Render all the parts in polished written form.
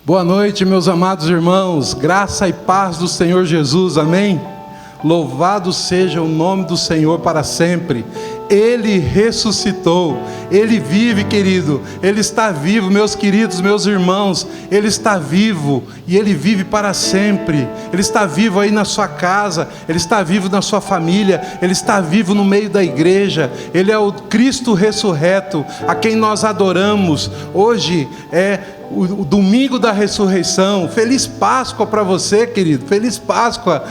Boa noite, meus amados irmãos, graça e paz do Senhor Jesus, amém? Louvado seja o nome do Senhor para sempre. Ele ressuscitou, Ele vive, querido, Ele está vivo, meus queridos, meus irmãos, Ele está vivo e Ele vive para sempre. Ele está vivo aí na sua casa, Ele está vivo na sua família, Ele está vivo no meio da igreja. Ele é o Cristo ressurreto, a quem nós adoramos. Hoje é o domingo da ressurreição. Feliz Páscoa para você, querido, feliz Páscoa.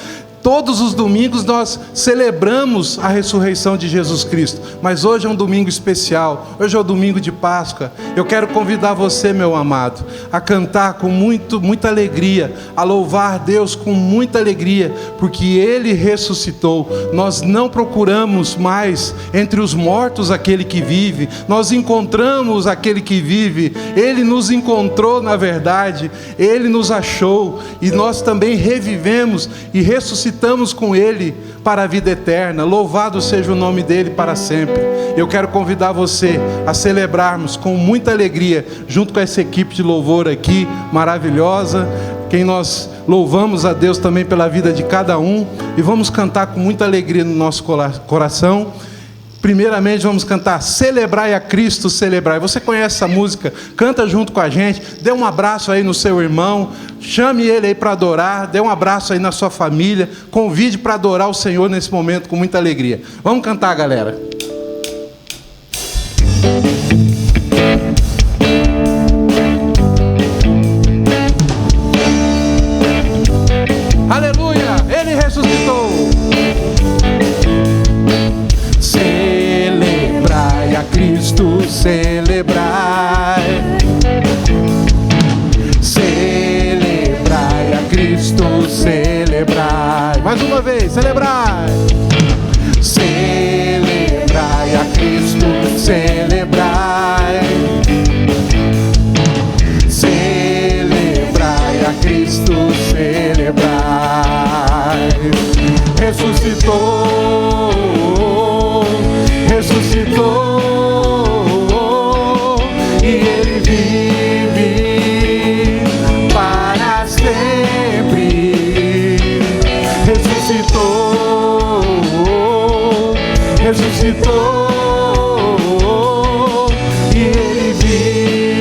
Todos os domingos nós celebramos a ressurreição de Jesus Cristo, mas hoje é um domingo especial, hoje é o domingo de Páscoa. Eu quero convidar você, meu amado, a cantar com muita alegria, a louvar Deus com muita alegria, porque Ele ressuscitou. Nós não procuramos mais entre os mortos aquele que vive, nós encontramos aquele que vive. Ele nos encontrou, na verdade, Ele nos achou, e nós também revivemos e ressuscitamos com Ele para a vida eterna. Louvado seja o nome dEle para sempre. Eu quero convidar você a celebrarmos com muita alegria, junto com essa equipe de louvor aqui, maravilhosa, quem nós louvamos a Deus também pela vida de cada um, e vamos cantar com muita alegria no nosso coração. Primeiramente vamos cantar Celebrai a Cristo, Celebrai. Você conhece essa música? Canta junto com a gente. Dê um abraço aí no seu irmão, chame ele aí para adorar. Dê um abraço aí na sua família. Convide para adorar o Senhor nesse momento com muita alegria. Vamos cantar, galera. Aleluia, Ele ressuscitou. Celebrai a Cristo, celebrai. Celebrai a Cristo, celebrai. Mais uma vez, celebrai. Celebrai a Cristo, celebrai. Celebrai a Cristo, celebrai. Ressuscitou, ressuscitou, e Ele vive para sempre. Ressuscitou, ressuscitou, e Ele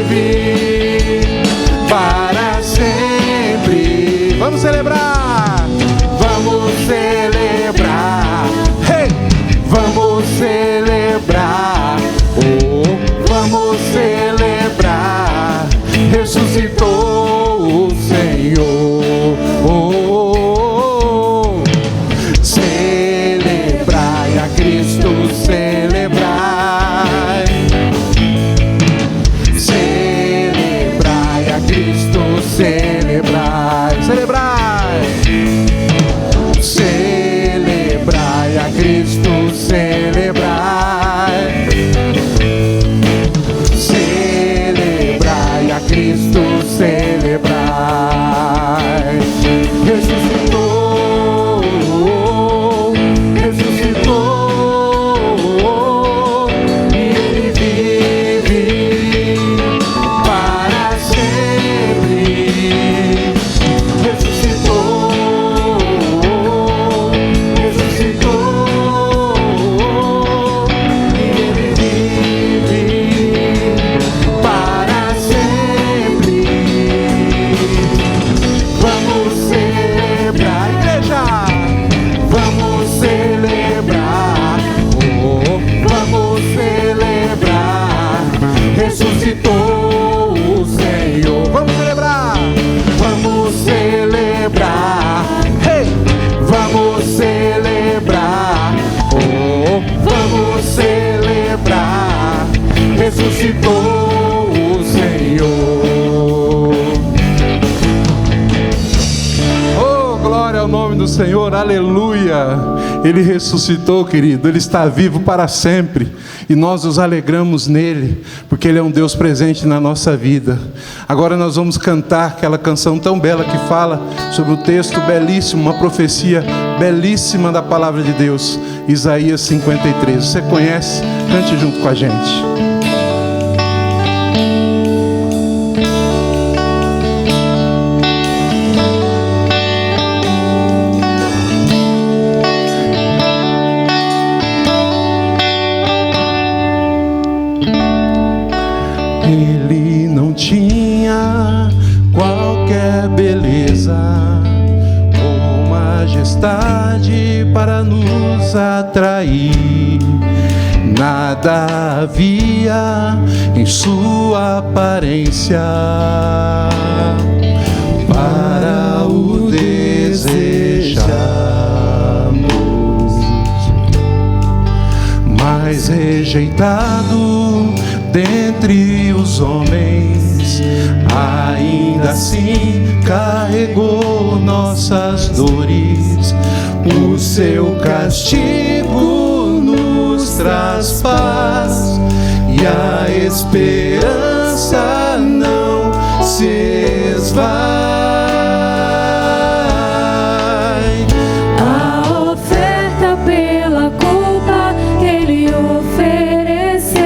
vive para sempre. Vamos celebrar, vamos celebrar, hey! Vamos celebrar, oh, vamos celebrar. Ressuscitou o Senhor, oh, oh, oh. Celebrai a Cristo, celebrai. Celebrai a Cristo, celebrai. Celebrai. Celebrai a Cristo, celebrai. Celebrai a Cristo, celebrai. Ressuscitou, ressuscitou, e Ele vive para sempre. Ressuscitou, ressuscitou, e Ele vive para sempre. Vamos celebrar, igreja, vamos celebrar, oh, vamos celebrar. Ressuscitou o Senhor. Vamos celebrar, vamos celebrar, hey! Vamos celebrar, oh, vamos celebrar. Ressuscitou o Senhor. Oh, glória ao nome do Senhor, aleluia. Ele ressuscitou, querido, Ele está vivo para sempre, e nós nos alegramos nele, porque Ele é um Deus presente na nossa vida. Agora nós vamos cantar aquela canção tão bela que fala sobre o texto belíssimo, uma profecia belíssima da palavra de Deus, Isaías 53. Você conhece? Cante junto com a gente. não tinha qualquer beleza ou majestade para nos atrair. Nada havia em sua aparência para o desejarmos, mas rejeitado dentre os homens, ainda assim carregou nossas dores. O seu castigo nos traz paz e a esperança não se esvai. A oferta pela culpa que ele ofereceu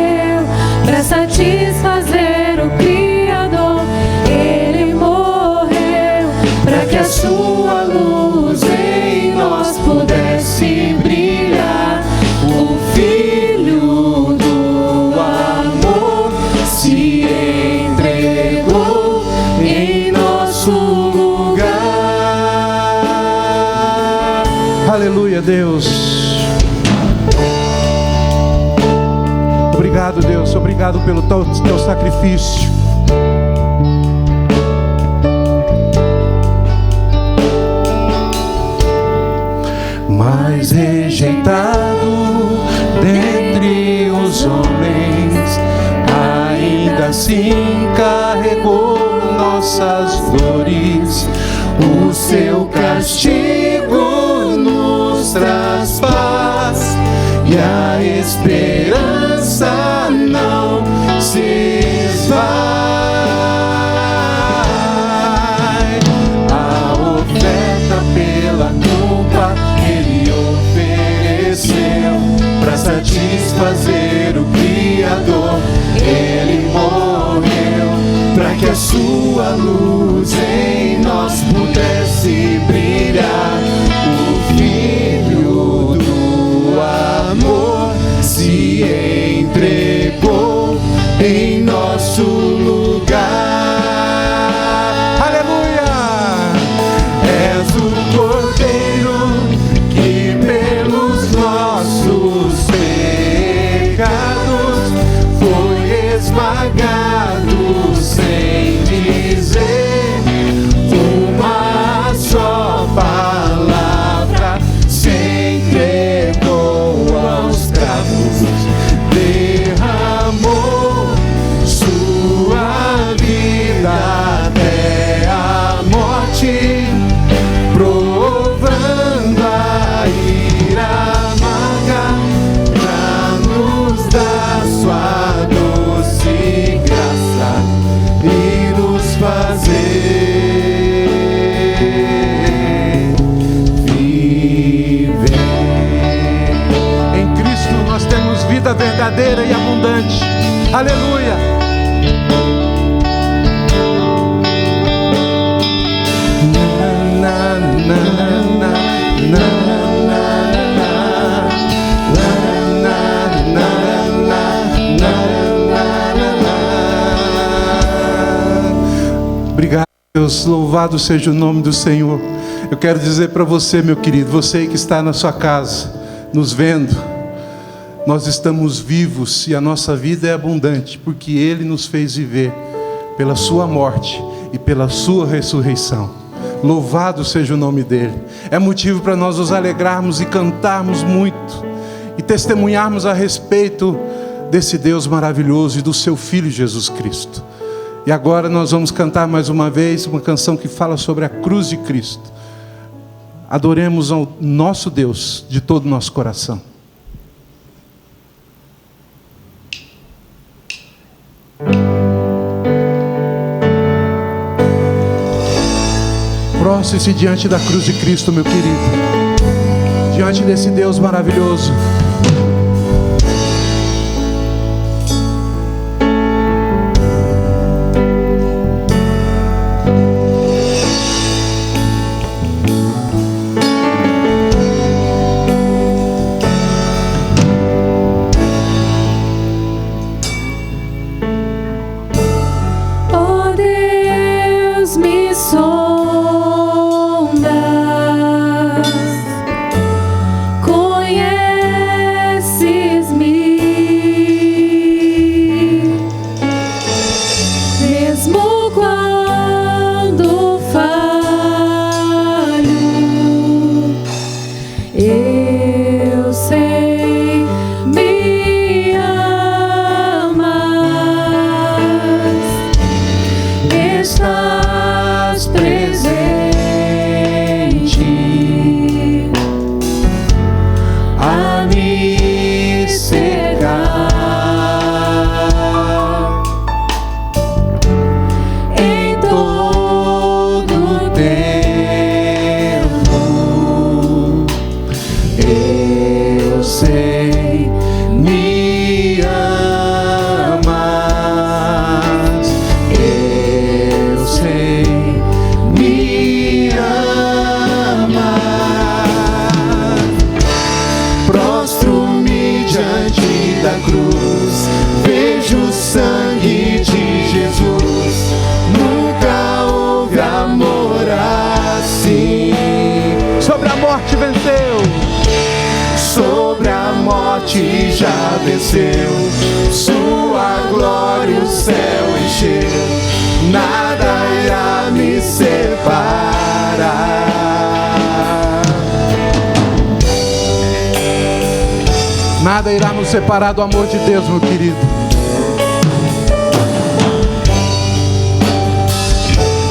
para satisfazer o Criador, ele morreu para que a sua luz em nós pudesse brilhar. O Filho do amor se entregou em nosso lugar. Aleluia, Deus. Obrigado, Deus. Obrigado pelo teu sacrifício. Mas rejeitado dentre os homens, ainda assim carregou nossas dores. O seu castigo nos traz paz e a esperança não se esvai. A oferta pela culpa ele ofereceu para satisfazer o Criador. Ele morreu para que a sua luz em nós pudesse brilhar. O Filho do amor se entregou em nosso lugar. Aleluia! És o Cordeiro que pelos nossos pecados foi esmagado sem dizer uma só palavra. Se entregou aos cravos, derramou sua vida até a morte, provando a ira amarga pra nos dar sua doce graça e nos fazer viver. Em Cristo nós temos vida verdadeira e abundante. Aleluia! Na, na, na, na, na, Obrigado, Deus. Louvado seja o nome do Senhor. Eu quero dizer para você, meu querido, você que está na sua casa, nos vendo, nós estamos vivos e a nossa vida é abundante, porque Ele nos fez viver pela sua morte e pela sua ressurreição. Louvado seja o nome dEle. É motivo para nós nos alegrarmos e cantarmos muito e testemunharmos a respeito desse Deus maravilhoso e do seu Filho Jesus Cristo. E agora nós vamos cantar mais uma vez uma canção que fala sobre a cruz de Cristo. Adoremos ao nosso Deus de todo o nosso coração. Prostre-se diante da cruz de Cristo, meu querido, diante desse Deus maravilhoso. olhos me sondas, conheces-me, mesmo quando falho, eu sei, me amas, estás presente a me cercar em todo o tempo. Eu sei, me amas, eu sei, me amas. Prostro-me diante da cruz, vejo o sangue de Jesus. Nunca houve amor assim. Sobre a morte venceu. Sobre a morte já venceu, sua glória o céu encheu, nada irá me separar. Nada irá nos separar do amor de Deus, meu querido.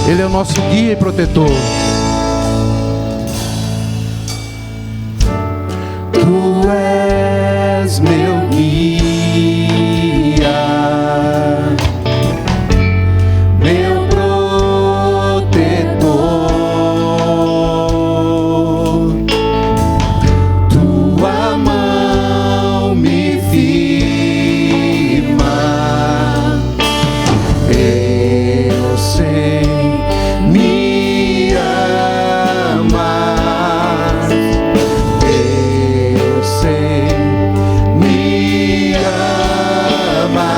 Ele é o nosso guia e protetor. Tu és meu guia, meu protetor. Tua mão me firma, eu sei, me amas, eu sei, me amas.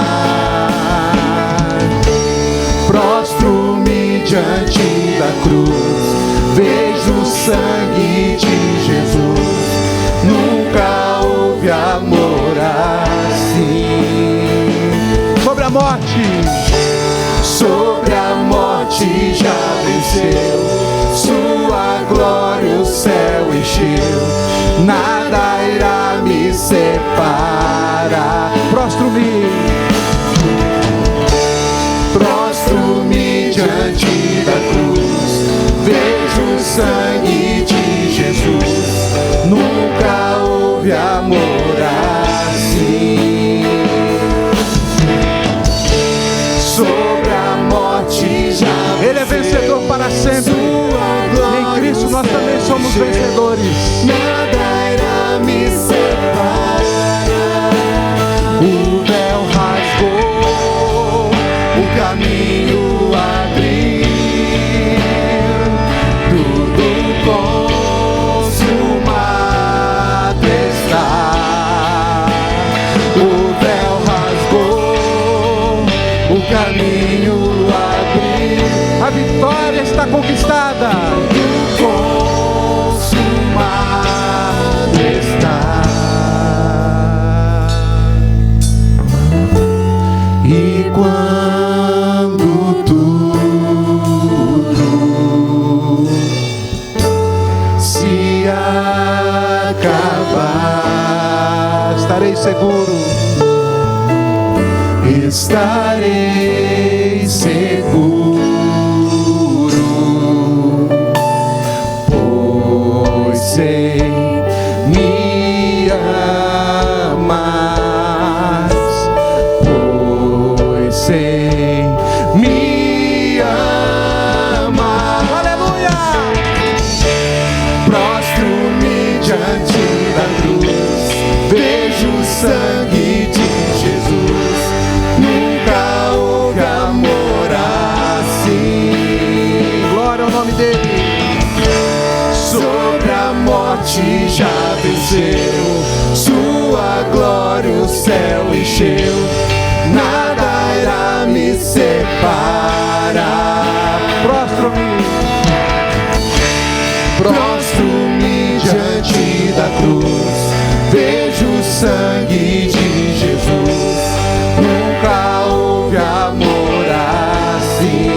Prostro-me diante da cruz, vejo o sangue de Jesus. Nunca houve amor assim. Sobre a morte. Sobre a morte já venceu, sua glória o céu encheu, nada irá me separar. Prostro-me. Prostro-me diante da cruz, vejo o sangue de Jesus. Nunca houve amor assim. Sobre a morte já Ele é vencedor para sempre. Em Cristo nós também somos vencedores. Nada irá me separar. O véu rasgou, o caminho abriu, tudo consumado está. O véu rasgou, o caminho abriu, A vitória está conquistada. consumado está. E quando tudo se acabar, Estarei seguro. estarei seguro, pois sei, me amas, pois sei, me amas. Aleluia! Prostro-me diante da cruz, vejo o sangue de Jesus. Nunca houve amor assim. Glória ao nome dele. Sobre a morte já venceu, sua glória o céu encheu, nada irá me separar. Prostro-me diante da cruz, vejo o sangue de Jesus. Nunca houve amor assim.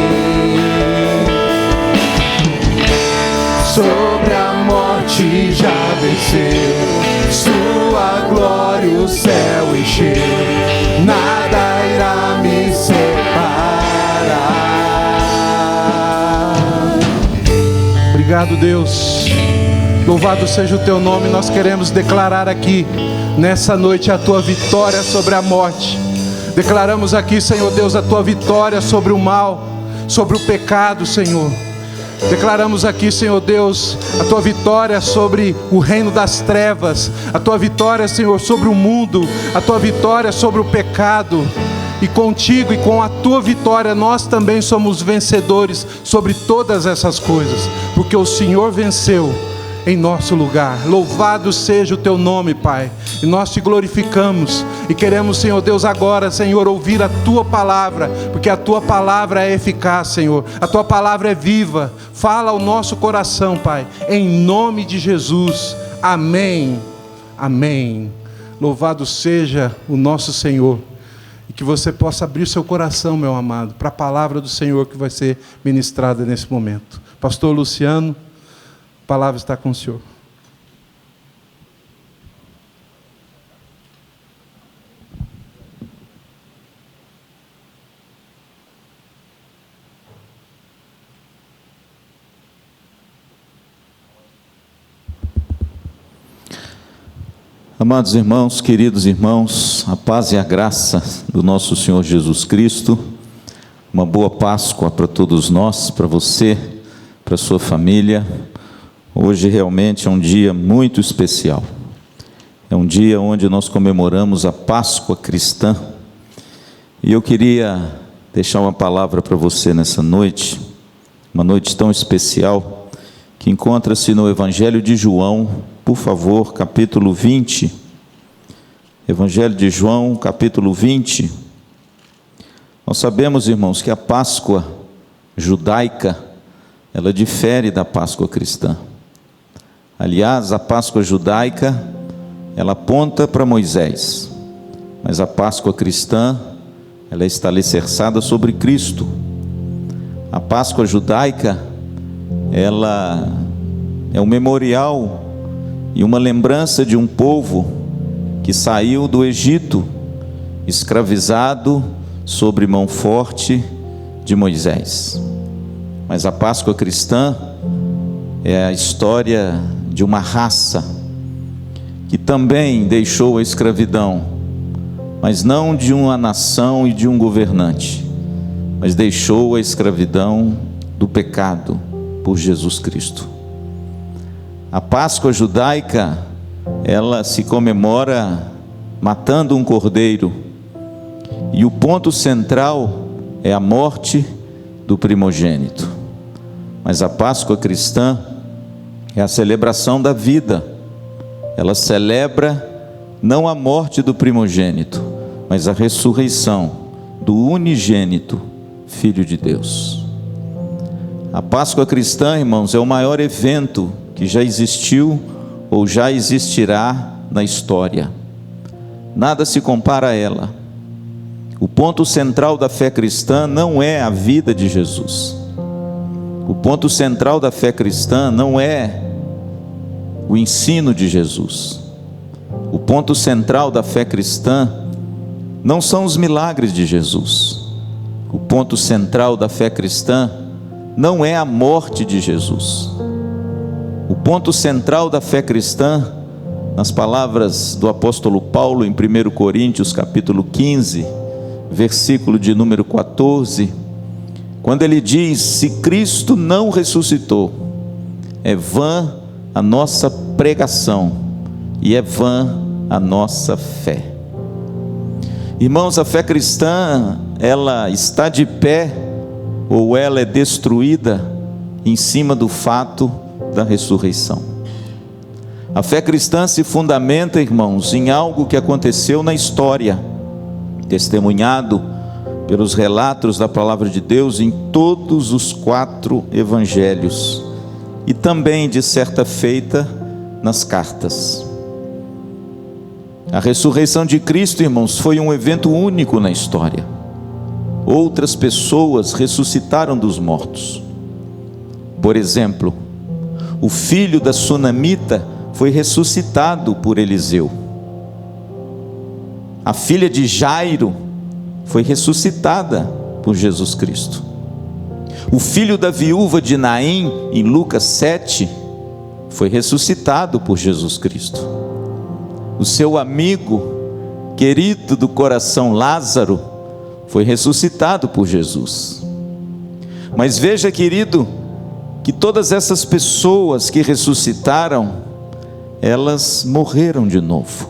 Sobre a morte já venceu, sua glória o céu encheu. Nada irá me separar. Obrigado, Deus. Louvado seja o teu nome. Nós queremos declarar aqui nessa noite a tua vitória sobre a morte. Declaramos aqui, Senhor Deus, a tua vitória sobre o mal, sobre o pecado, Senhor. Declaramos aqui, Senhor Deus, a tua vitória sobre o reino das trevas, a tua vitória, Senhor, sobre o mundo, a tua vitória sobre o pecado. E contigo e com a tua vitória nós também somos vencedores sobre todas essas coisas, porque o Senhor venceu em nosso lugar. Louvado seja o teu nome, Pai, e nós te glorificamos e queremos, Senhor Deus, agora, Senhor, ouvir a tua palavra, porque a tua palavra é eficaz, Senhor, a tua palavra é viva. Fala ao nosso coração, Pai, em nome de Jesus. Amém. Amém. Louvado seja o nosso Senhor. E que você possa abrir seu coração, meu amado, para a palavra do Senhor que vai ser ministrada nesse momento. Pastor Luciano, a palavra está com o senhor. Amados irmãos, queridos irmãos, a paz e a graça do nosso Senhor Jesus Cristo, uma boa Páscoa para todos nós, para você, para sua família. Hoje realmente é um dia muito especial, é um dia onde nós comemoramos a Páscoa cristã, e eu queria deixar uma palavra para você nessa noite, uma noite tão especial, que encontra-se no Evangelho de João, por favor, capítulo 20, Evangelho de João, capítulo 20, nós sabemos, irmãos, que a Páscoa judaica, ela difere da Páscoa cristã. Aliás, a Páscoa judaica, ela aponta para Moisés, mas a Páscoa cristã, ela está alicerçada sobre Cristo. A Páscoa judaica, ela é um memorial e uma lembrança de um povo que saiu do Egito, escravizado sob mão forte de Moisés. Mas a Páscoa cristã é a história de uma raça que também deixou a escravidão, mas não de uma nação e de um governante, mas deixou a escravidão do pecado por Jesus Cristo. A Páscoa judaica, ela se comemora matando um cordeiro, e o ponto central é a morte do primogênito. Mas a Páscoa cristã é a celebração da vida. Ela celebra não a morte do primogênito, mas a ressurreição do unigênito Filho de Deus. A Páscoa cristã, irmãos, é o maior evento que já existiu ou já existirá na história. Nada se compara a ela. O ponto central da fé cristã não é a vida de Jesus. O ponto central da fé cristã não é o ensino de Jesus. O ponto central da fé cristã não são os milagres de Jesus. O ponto central da fé cristã não é a morte de Jesus. O ponto central da fé cristã, nas palavras do apóstolo Paulo em 1 Coríntios capítulo 15, versículo de número 14, quando ele diz: se Cristo não ressuscitou, é vã a nossa pregação e é vã a nossa fé. Irmãos, a fé cristã, ela está de pé ou ela é destruída em cima do fato da ressurreição. A fé cristã se fundamenta, irmãos, em algo que aconteceu na história, testemunhado pelos relatos da palavra de Deus em todos os 4 evangelhos e também, de certa feita, nas cartas. A ressurreição de Cristo, irmãos, foi um evento único na história. Outras pessoas ressuscitaram dos mortos. Por exemplo, o filho da sunamita foi ressuscitado por Eliseu. A filha de Jairo foi ressuscitada por Jesus Cristo. O filho da viúva de Naim, em Lucas 7, foi ressuscitado por Jesus Cristo. O seu amigo querido do coração, Lázaro, foi ressuscitado por Jesus. Mas veja, querido, que todas essas pessoas que ressuscitaram, elas morreram de novo.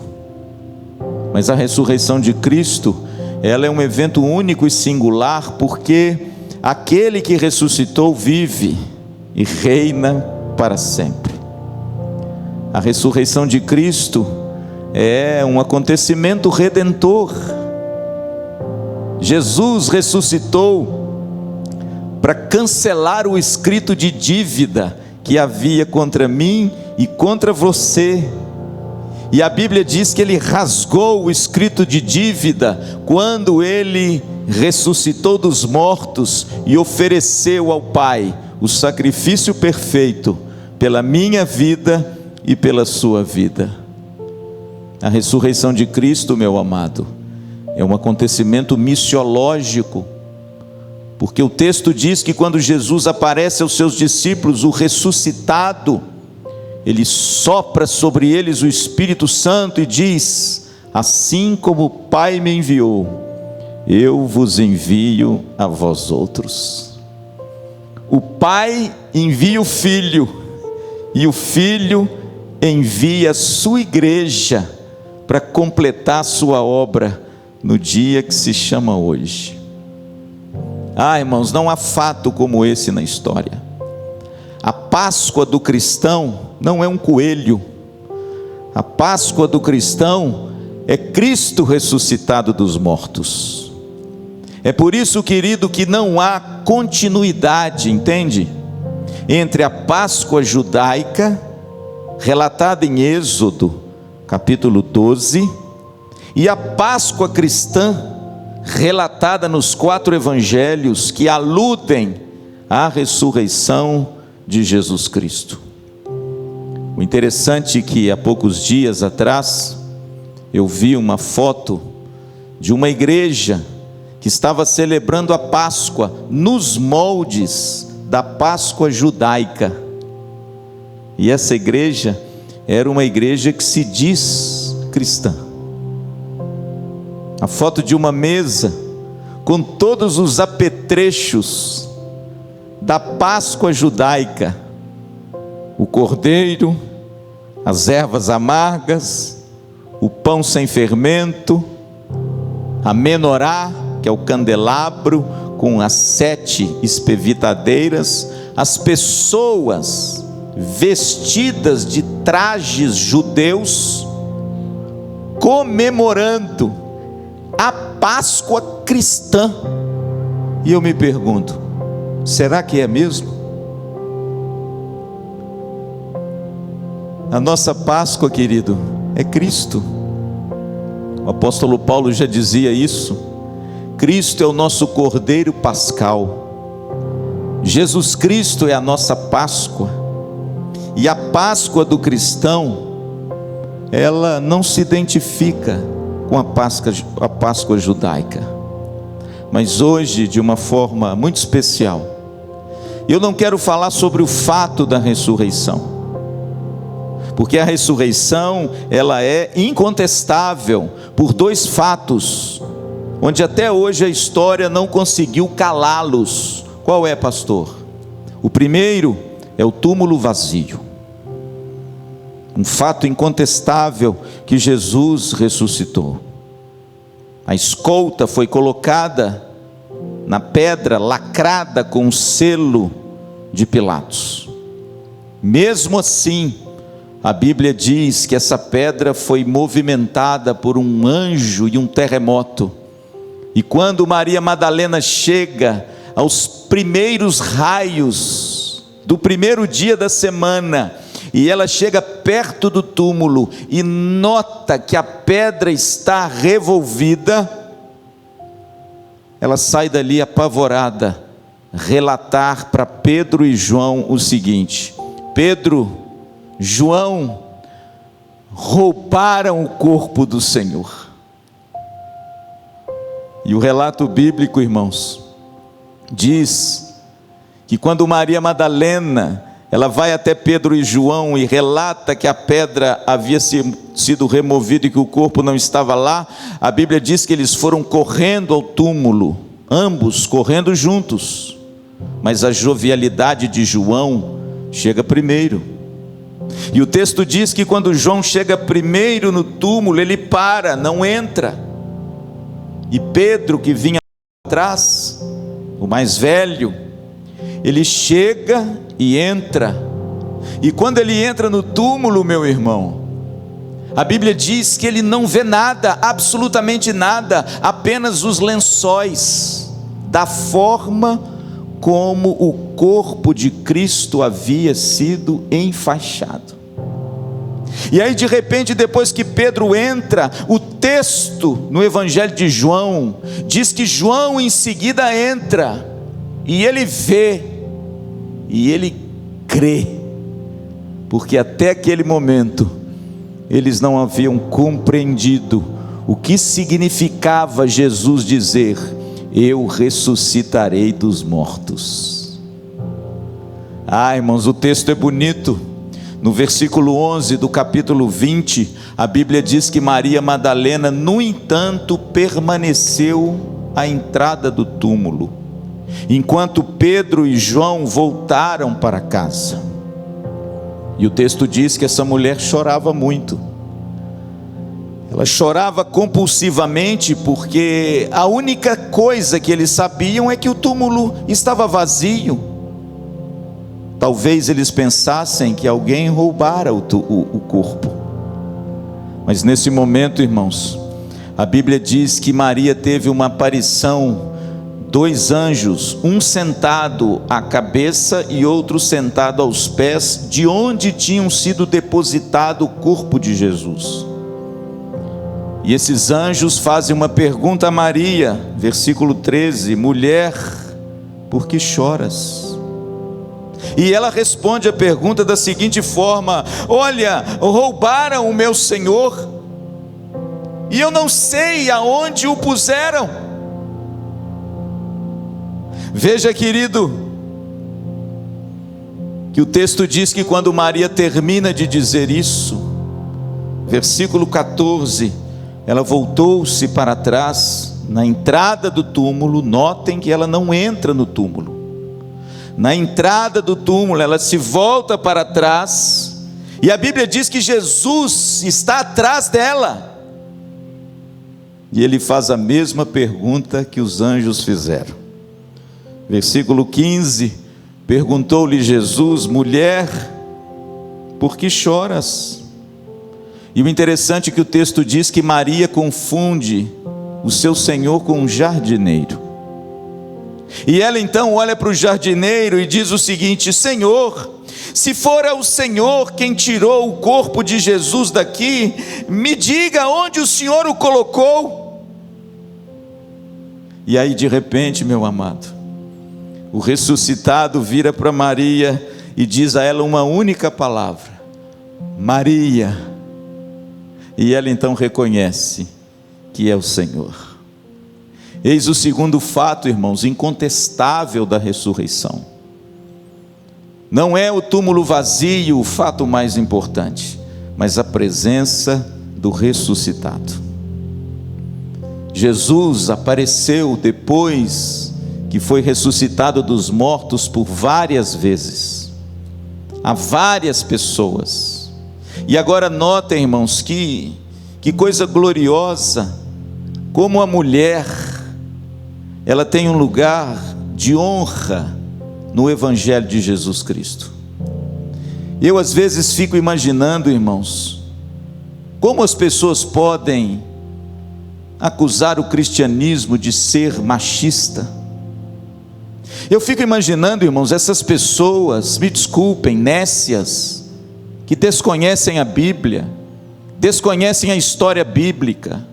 Mas a ressurreição de Cristo, ela é um evento único e singular, porque aquele que ressuscitou vive e reina para sempre. A ressurreição de Cristo é um acontecimento redentor. Jesus ressuscitou para cancelar o escrito de dívida que havia contra mim e contra você. E a Bíblia diz que ele rasgou o escrito de dívida quando ele ressuscitou dos mortos e ofereceu ao Pai o sacrifício perfeito pela minha vida e pela sua vida. A ressurreição de Cristo, meu amado, é um acontecimento missiológico, porque o texto diz que quando Jesus aparece aos seus discípulos, o ressuscitado, ele sopra sobre eles o Espírito Santo e diz: assim como o Pai me enviou, eu vos envio a vós outros. O Pai envia o Filho, e o Filho envia a sua igreja para completar a sua obra no dia que se chama hoje. Irmãos, não há fato como esse na história. A Páscoa do cristão não é um coelho. A Páscoa do cristão é Cristo ressuscitado dos mortos. É por isso, querido, que não há continuidade, entende? Entre a Páscoa judaica, relatada em Êxodo, capítulo 12, e a Páscoa cristã, relatada nos 4 evangelhos, que aludem à ressurreição de Jesus Cristo. O interessante é que há poucos dias atrás, eu vi uma foto de uma igreja que estava celebrando a Páscoa nos moldes da Páscoa judaica. E essa igreja era uma igreja que se diz cristã. A foto de uma mesa com todos os apetrechos da Páscoa judaica: o cordeiro, as ervas amargas, o pão sem fermento, a menorá, que é o candelabro com as 7 espevitadeiras, as pessoas vestidas de trajes judeus, comemorando a Páscoa cristã. E eu me pergunto, será que é mesmo? A nossa Páscoa, querido, é Cristo. O apóstolo Paulo já dizia isso. Cristo é o nosso Cordeiro Pascal. Jesus Cristo é a nossa Páscoa. E a Páscoa do cristão, ela não se identifica com a Páscoa judaica. Mas hoje, de uma forma muito especial, eu não quero falar sobre o fato da ressurreição, porque a ressurreição, ela é incontestável por 2 fatos, onde até hoje a história não conseguiu calá-los. Qual é, pastor? O primeiro é o túmulo vazio. Um fato incontestável que Jesus ressuscitou. A escolta foi colocada na pedra lacrada com o selo de Pilatos. Mesmo assim, a Bíblia diz que essa pedra foi movimentada por um anjo e um terremoto, E quando Maria Madalena chega aos primeiros raios do primeiro dia da semana, e ela chega perto do túmulo e nota que a pedra está revolvida, ela sai dali apavorada, relatar para Pedro e João o seguinte: Pedro, João, roubaram o corpo do Senhor. E o relato bíblico, irmãos, diz que quando Maria Madalena, ela vai até Pedro e João e relata que a pedra havia sido removida e que o corpo não estava lá, a Bíblia diz que eles foram correndo ao túmulo, ambos correndo juntos, mas a jovialidade de João chega primeiro. E o texto diz que quando João chega primeiro no túmulo, ele para, não entra. E Pedro, que vinha atrás, o mais velho, ele chega e entra. E quando ele entra no túmulo, meu irmão, a Bíblia diz que ele não vê nada, absolutamente nada, apenas os lençóis, da forma como o corpo de Cristo havia sido enfaixado. E aí de repente, depois que Pedro entra, o texto no Evangelho de João diz que João em seguida entra, e ele vê, e ele crê, porque até aquele momento eles não haviam compreendido o que significava Jesus dizer: eu ressuscitarei dos mortos. Ah, irmãos, o texto é bonito. No versículo 11 do capítulo 20, a Bíblia diz que Maria Madalena, no entanto, permaneceu à entrada do túmulo, enquanto Pedro e João voltaram para casa. E o texto diz que essa mulher chorava muito. Ela chorava compulsivamente, porque a única coisa que eles sabiam é que o túmulo estava vazio. Talvez eles pensassem que alguém roubara o corpo. Mas nesse momento, irmãos, a Bíblia diz que Maria teve uma aparição, 2 anjos, um sentado à cabeça e outro sentado aos pés, de onde tinham sido depositado o corpo de Jesus. E esses anjos fazem uma pergunta a Maria, versículo 13: mulher, por que choras? E ela responde a pergunta da seguinte forma: olha, roubaram o meu Senhor, e eu não sei aonde o puseram. Veja, querido, que o texto diz que quando Maria termina de dizer isso, versículo 14, ela voltou-se para trás, na entrada do túmulo. Notem que ela não entra no túmulo. Na entrada do túmulo, ela se volta para trás, e a Bíblia diz que Jesus está atrás dela, e ele faz a mesma pergunta que os anjos fizeram. Versículo 15, perguntou-lhe Jesus: mulher, por que choras? E o interessante é que o texto diz que Maria confunde o seu Senhor com um jardineiro. E ela então olha para o jardineiro e diz o seguinte: Senhor, se for o Senhor quem tirou o corpo de Jesus daqui, me diga onde o Senhor o colocou. E aí de repente, meu amado, o ressuscitado vira para Maria e diz a ela uma única palavra: Maria. E ela então reconhece que é o Senhor. Eis o segundo fato, irmãos, incontestável da ressurreição. Não é o túmulo vazio o fato mais importante, mas a presença do ressuscitado. Jesus apareceu depois que foi ressuscitado dos mortos por várias vezes, a várias pessoas. E agora notem, irmãos, que coisa gloriosa, como a mulher, ela tem um lugar de honra no Evangelho de Jesus Cristo. Eu às vezes fico imaginando, irmãos, como as pessoas podem acusar o cristianismo de ser machista. Eu fico imaginando, irmãos, essas pessoas, me desculpem, nécias, que desconhecem a Bíblia, desconhecem a história bíblica,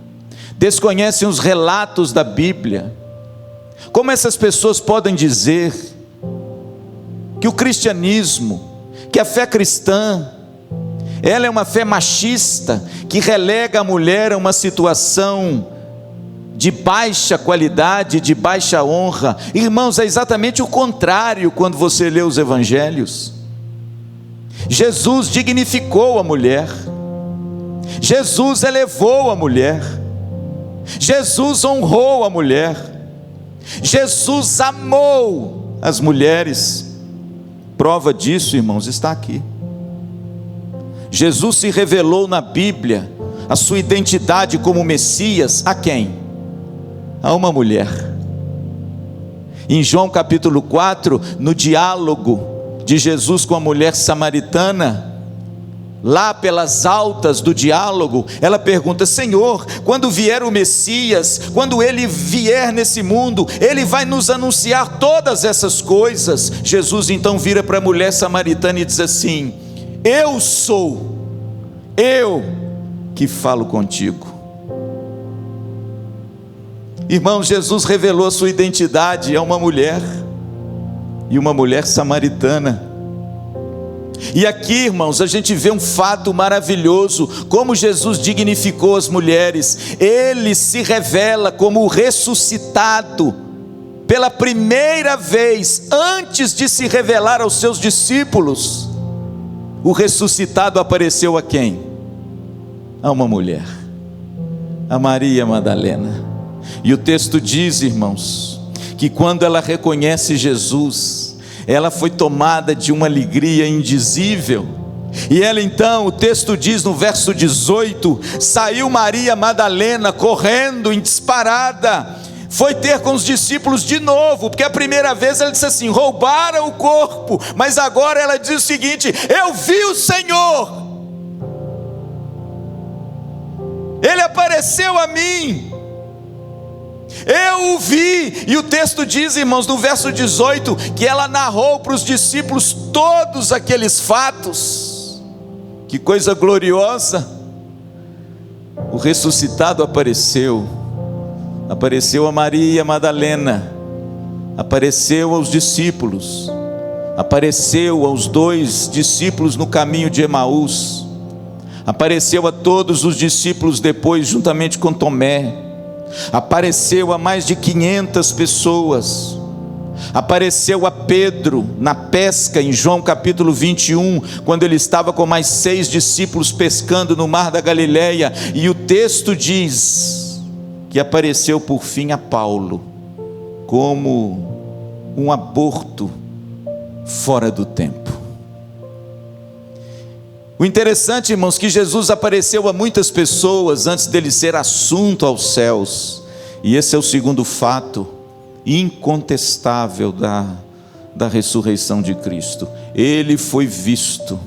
desconhecem os relatos da Bíblia. Como essas pessoas podem dizer que o cristianismo, que a fé cristã, ela é uma fé machista, que relega a mulher a uma situação de baixa qualidade, de baixa honra? Irmãos, é exatamente o contrário quando você lê os evangelhos. Jesus dignificou a mulher, Jesus elevou a mulher, Jesus honrou a mulher, Jesus amou as mulheres. Prova disso, irmãos, está aqui. Jesus se revelou na Bíblia a sua identidade como Messias a quem? A uma mulher. Em João capítulo 4, no diálogo de Jesus com a mulher samaritana, lá pelas altas do diálogo, ela pergunta: Senhor, quando vier o Messias, quando Ele vier nesse mundo, Ele vai nos anunciar todas essas coisas? Jesus então vira para a mulher samaritana e diz assim: eu sou, eu que falo contigo. Irmão, Jesus revelou a sua identidade a uma mulher, e uma mulher samaritana. E aqui, irmãos, a gente vê um fato maravilhoso, como Jesus dignificou as mulheres. Ele se revela como o ressuscitado. Pela primeira vez, antes de se revelar aos seus discípulos, o ressuscitado apareceu a quem? A uma mulher, a Maria Madalena. E o texto diz, irmãos, que quando ela reconhece Jesus, ela foi tomada de uma alegria indizível. E ela então, o texto diz no verso 18, saiu Maria Madalena correndo em disparada, foi ter com os discípulos de novo, porque a primeira vez ela disse assim: roubaram o corpo, mas agora ela diz o seguinte: eu vi o Senhor, Ele apareceu a mim, eu o vi. E o texto diz, irmãos, no verso 18, que ela narrou para os discípulos todos aqueles fatos. Que coisa gloriosa! O ressuscitado apareceu a Maria Madalena, apareceu aos discípulos, apareceu aos 2 discípulos no caminho de Emaús, apareceu a todos os discípulos depois, juntamente com Tomé, apareceu a mais de 500 pessoas, apareceu a Pedro na pesca em João capítulo 21, quando ele estava com mais 6 discípulos pescando no mar da Galileia. E o texto diz que apareceu por fim a Paulo, como um aborto fora do tempo. O interessante, irmãos, que Jesus apareceu a muitas pessoas antes dele ser assunto aos céus. E esse é o segundo fato incontestável da ressurreição de Cristo. Ele foi visto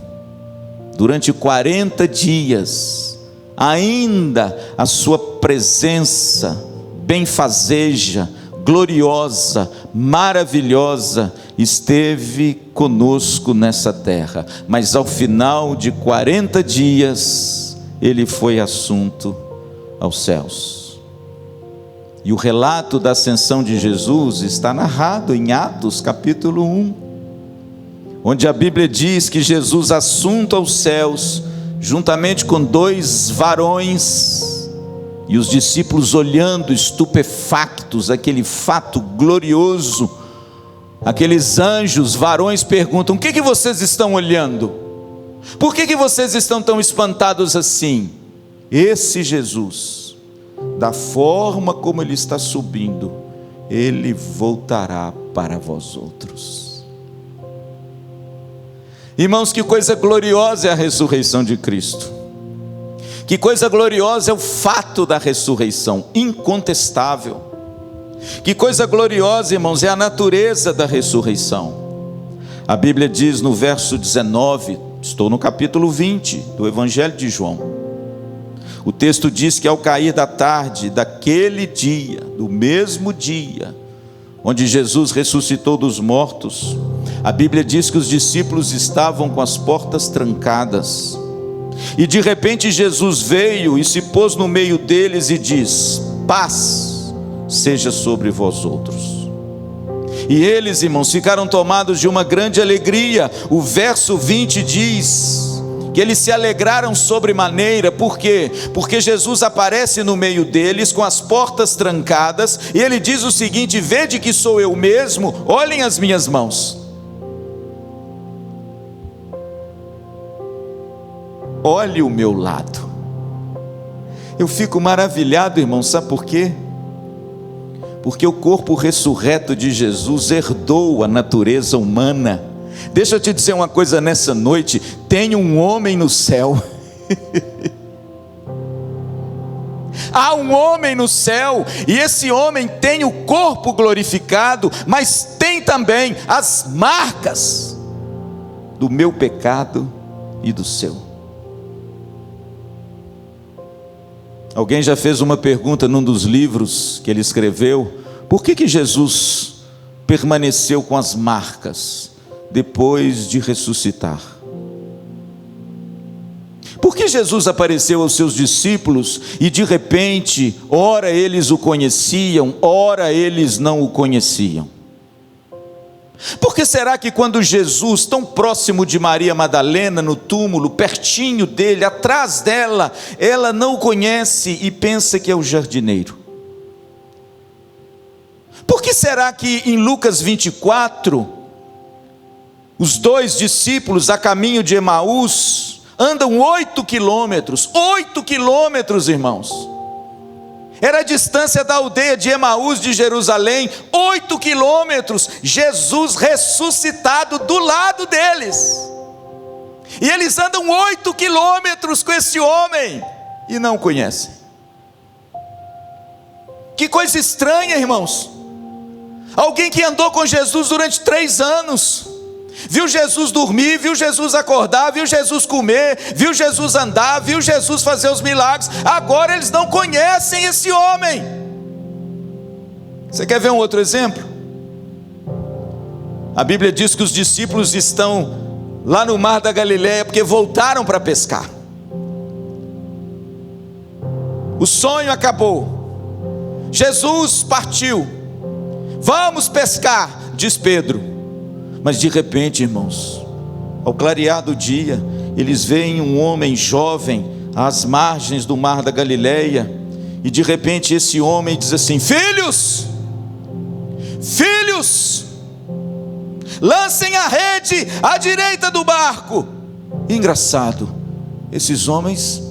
durante 40 dias, ainda a sua presença benfazeja, gloriosa, maravilhosa, esteve conosco nessa terra. Mas ao final de 40 dias, ele foi assunto aos céus. E o relato da ascensão de Jesus está narrado em Atos capítulo 1, onde a Bíblia diz que Jesus assunto aos céus, juntamente com 2 varões, e os discípulos olhando estupefactos aquele fato glorioso. Aqueles anjos, varões, perguntam: o que vocês estão olhando? Por que vocês estão tão espantados assim? Esse Jesus, da forma como ele está subindo, ele voltará para vós outros. Irmãos, que coisa gloriosa é a ressurreição de Cristo. Que coisa gloriosa é o fato da ressurreição, incontestável. Que coisa gloriosa, irmãos, é a natureza da ressurreição. A Bíblia diz no verso 19, estou no capítulo 20 do Evangelho de João: O texto diz que ao cair da tarde daquele dia, do mesmo dia onde Jesus ressuscitou dos mortos, a Bíblia diz que os discípulos estavam com as portas trancadas, e de repente Jesus veio e se pôs no meio deles e diz: paz seja sobre vós outros. E eles, irmãos, ficaram tomados de uma grande alegria. O verso 20 diz que eles se alegraram sobremaneira. Por quê? Porque Jesus aparece no meio deles com as portas trancadas, e ele diz o seguinte: vede que sou eu mesmo, olhem as minhas mãos, olhe o meu lado. Eu fico maravilhado, irmão, sabe por quê? Porque o corpo ressurreto de Jesus herdou a natureza humana. Deixa eu te dizer uma coisa nessa noite: tem um homem no céu. Há um homem no céu, e esse homem tem o corpo glorificado, mas tem também as marcas do meu pecado e do seu. Alguém já fez uma pergunta num dos livros que ele escreveu: por que Jesus permaneceu com as marcas depois de ressuscitar? Por que Jesus apareceu aos seus discípulos e de repente, ora eles o conheciam, ora eles não o conheciam? Por que será que quando Jesus, tão próximo de Maria Madalena, no túmulo, pertinho dele, atrás dela, ela não o conhece e pensa que é o jardineiro? Por que será que em Lucas 24, os dois discípulos a caminho de Emaús andam 8 quilômetros, irmãos, era a distância da aldeia de Emaús de Jerusalém, 8 quilômetros, Jesus ressuscitado do lado deles, e eles andam 8 quilômetros com esse homem, e não conhecem. Que coisa estranha, irmãos. Alguém que andou com Jesus durante 3 anos, viu Jesus dormir, viu Jesus acordar, viu Jesus comer, viu Jesus andar, viu Jesus fazer os milagres, agora eles não conhecem esse homem. Você quer ver um outro exemplo? A Bíblia diz que os discípulos estão lá no mar da Galileia porque voltaram para pescar. O sonho acabou, Jesus partiu, vamos pescar, diz Pedro. Mas de repente, irmãos, ao clarear do dia, eles veem um homem jovem às margens do mar da Galileia, e de repente esse homem diz assim: filhos, lancem a rede à direita do barco. Engraçado, esses homens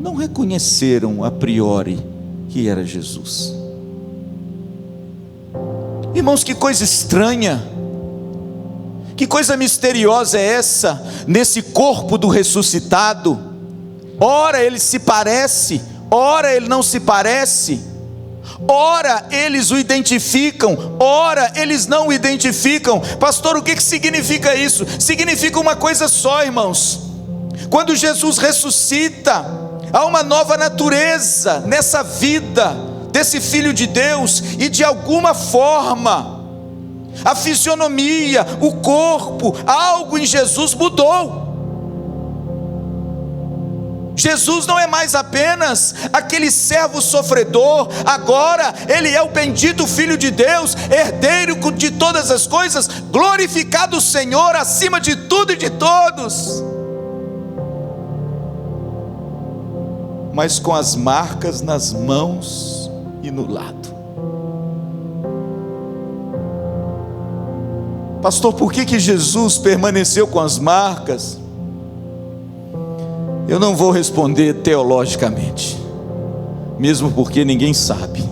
não reconheceram a priori que era Jesus. Irmãos, que coisa estranha, que coisa misteriosa é essa, nesse corpo do ressuscitado? Ora ele se parece, ora ele não se parece, ora eles o identificam, ora eles não o identificam. Pastor, o que significa isso? Significa uma coisa só, irmãos: quando Jesus ressuscita, há uma nova natureza nessa vida desse Filho de Deus, e de alguma forma a fisionomia, o corpo, algo em Jesus mudou. Jesus não é mais apenas aquele servo sofredor, agora ele é o bendito Filho de Deus, herdeiro de todas as coisas, glorificado o Senhor acima de tudo e de todos, mas com as marcas nas mãos e no lado. Pastor, por que Jesus permaneceu com as marcas? Eu não vou responder teologicamente, mesmo porque ninguém sabe.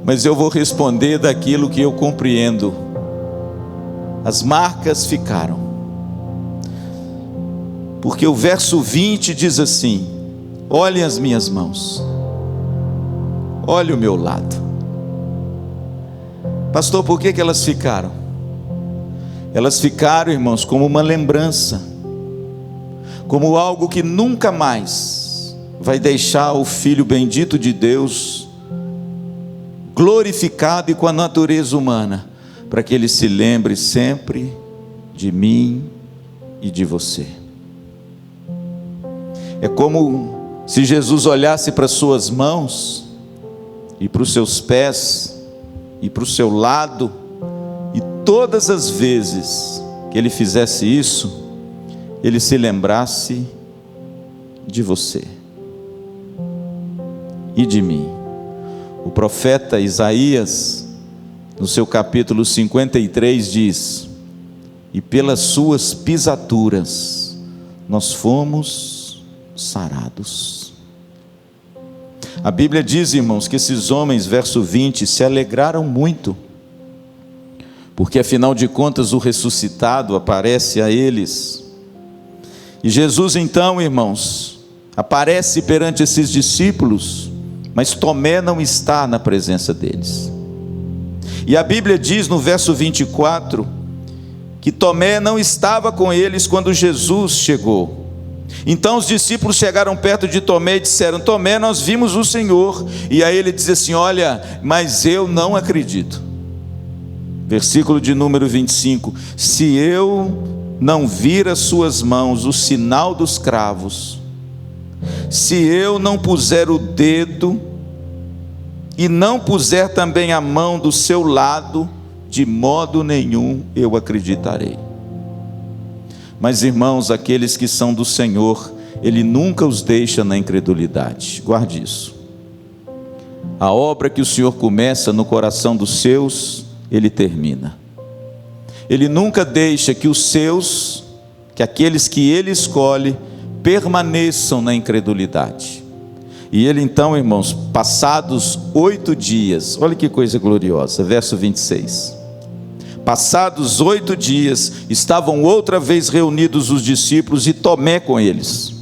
Mas eu vou responder daquilo que eu compreendo. As marcas ficaram, porque o verso 20 diz assim: olhem as minhas mãos, olhe o meu lado. Pastor, por que elas ficaram? Elas ficaram, irmãos, como uma lembrança, como algo que nunca mais vai deixar o Filho bendito de Deus glorificado e com a natureza humana, para que ele se lembre sempre de mim e de você. É como se Jesus olhasse para as suas mãos e para os seus pés e para o seu lado, e todas as vezes que ele fizesse isso, ele se lembrasse de você e de mim. O profeta Isaías, no seu capítulo 53, diz: e pelas suas pisaduras nós fomos sarados. A Bíblia diz, irmãos, que esses homens, verso 20, se alegraram muito, porque afinal de contas o ressuscitado aparece a eles. E Jesus então, irmãos, aparece perante esses discípulos, mas Tomé não está na presença deles. E a Bíblia diz no verso 24, que Tomé não estava com eles quando Jesus chegou. Então os discípulos chegaram perto de Tomé e disseram: Tomé, nós vimos o Senhor. E aí ele diz assim: olha, mas eu não acredito. Versículo de número 25: se eu não vir as suas mãos, o sinal dos cravos, se eu não puser o dedo e não puser também a mão do seu lado, de modo nenhum eu acreditarei. Mas irmãos, aqueles que são do Senhor, Ele nunca os deixa na incredulidade. Guarde isso. A obra que o Senhor começa no coração dos seus, Ele termina. Ele nunca deixa que os seus, que aqueles que Ele escolhe, permaneçam na incredulidade. E Ele então, irmãos, passados 8 dias, olha que coisa gloriosa, verso 26. Passados 8 dias, estavam outra vez reunidos os discípulos e Tomé com eles.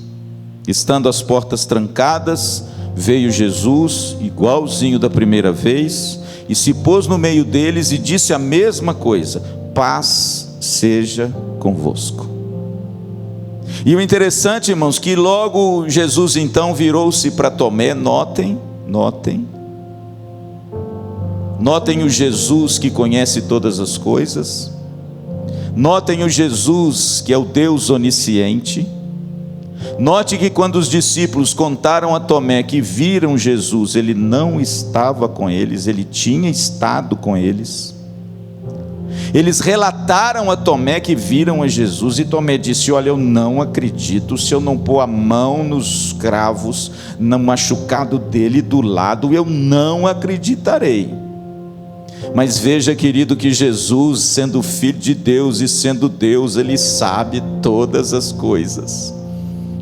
Estando as portas trancadas, veio Jesus, igualzinho da primeira vez, e se pôs no meio deles e disse a mesma coisa: paz seja convosco. E o interessante, irmãos, que logo Jesus então virou-se para Tomé. Notem o Jesus que conhece todas as coisas. Notem o Jesus que é o Deus onisciente. Note que quando os discípulos contaram a Tomé que viram Jesus, ele não estava com eles, ele tinha estado com eles. Eles relataram a Tomé que viram a Jesus, e Tomé disse: olha, eu não acredito, se eu não pôr a mão nos cravos, no machucado dele do lado, eu não acreditarei. Mas veja, querido, que Jesus, sendo Filho de Deus e sendo Deus, Ele sabe todas as coisas.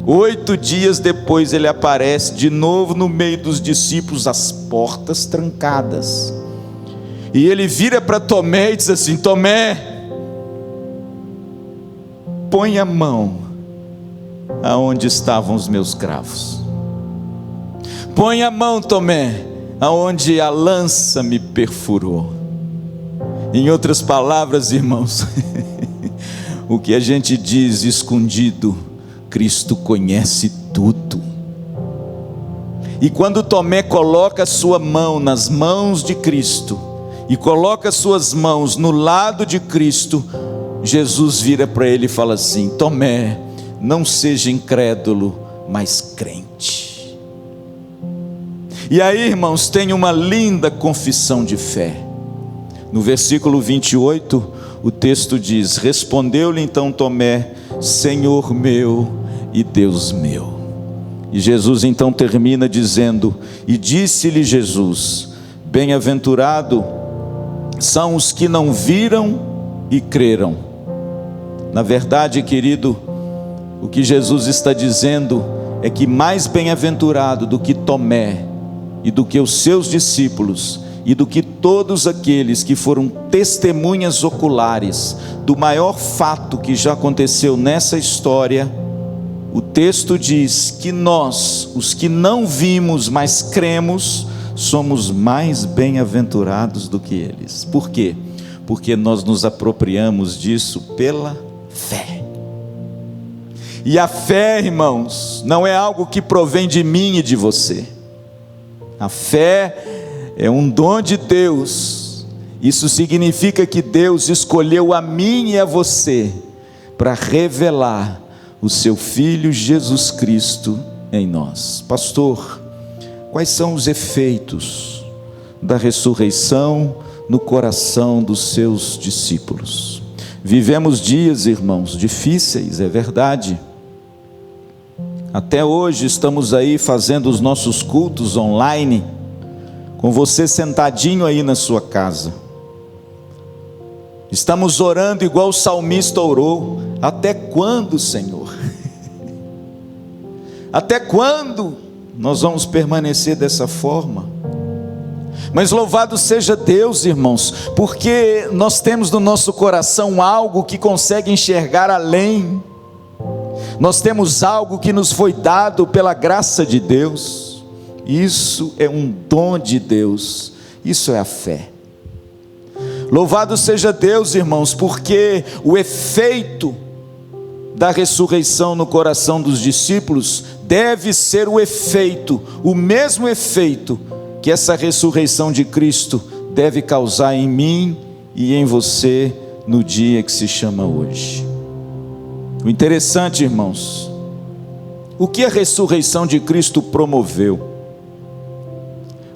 8 dias depois Ele aparece de novo no meio dos discípulos, as portas trancadas. E Ele vira para Tomé e diz assim: Tomé, põe a mão aonde estavam os meus cravos. Põe a mão, Tomé, aonde a lança me perfurou. Em outras palavras, irmãos, o que a gente diz escondido, Cristo conhece tudo. E quando Tomé coloca a sua mão nas mãos de Cristo, e coloca as suas mãos no lado de Cristo, Jesus vira para ele e fala assim: Tomé, não seja incrédulo, mas crente. E aí, irmãos, tem uma linda confissão de fé. No versículo 28, o texto diz: respondeu-lhe então Tomé: Senhor meu e Deus meu. E Jesus então termina dizendo: e disse-lhe Jesus: bem-aventurado são os que não viram e creram. Na verdade, querido, o que Jesus está dizendo é que mais bem-aventurado do que Tomé e do que os seus discípulos e do que todos aqueles que foram testemunhas oculares do maior fato que já aconteceu nessa história, o texto diz que nós, os que não vimos, mas cremos, somos mais bem-aventurados do que eles. Por quê? Porque nós nos apropriamos disso pela fé. E a fé, irmãos, não é algo que provém de mim e de você. A fé é um dom de Deus. Isso significa que Deus escolheu a mim e a você para revelar o seu Filho Jesus Cristo em nós. Pastor, quais são os efeitos da ressurreição no coração dos seus discípulos? Vivemos dias, irmãos, difíceis, é verdade. Até hoje estamos aí fazendo os nossos cultos online, com você sentadinho aí na sua casa. Estamos orando igual o salmista orou. Até quando, Senhor? Até quando nós vamos permanecer dessa forma? Mas louvado seja Deus, irmãos, porque nós temos no nosso coração algo que consegue enxergar além. Nós temos algo que nos foi dado pela graça de Deus. Isso é um dom de Deus. Isso é a fé. Louvado seja Deus, irmãos, porque o efeito da ressurreição no coração dos discípulos deve ser o mesmo efeito que essa ressurreição de Cristo deve causar em mim e em você no dia que se chama hoje. O interessante, irmãos, o que a ressurreição de Cristo promoveu?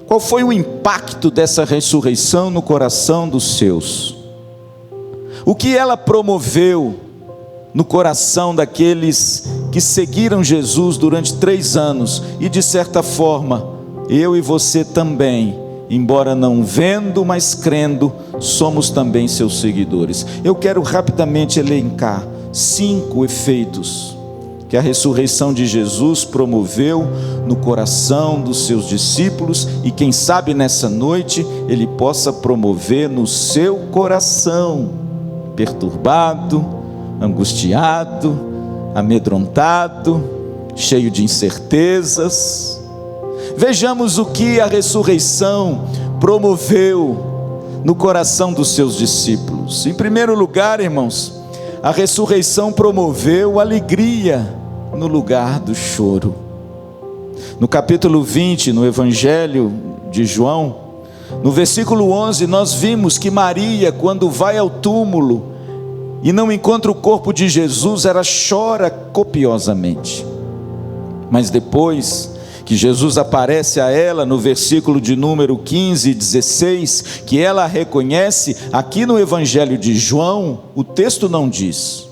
Qual foi o impacto dessa ressurreição no coração dos seus? O que ela promoveu no coração daqueles que seguiram Jesus durante 3 anos, e de certa forma, eu e você também, embora não vendo, mas crendo, somos também seus seguidores. Eu quero rapidamente elencar 5 efeitos que a ressurreição de Jesus promoveu no coração dos seus discípulos, e quem sabe nessa noite ele possa promover no seu coração, perturbado, angustiado, amedrontado, cheio de incertezas. Vejamos o que a ressurreição promoveu no coração dos seus discípulos. Em primeiro lugar, irmãos, a ressurreição promoveu alegria no lugar do choro. No capítulo 20, no Evangelho de João, no versículo 11, nós vimos que Maria, quando vai ao túmulo e não encontra o corpo de Jesus, ela chora copiosamente. Mas depois que Jesus aparece a ela no versículo de número 15 e 16, que ela a reconhece, aqui no Evangelho de João, o texto não diz,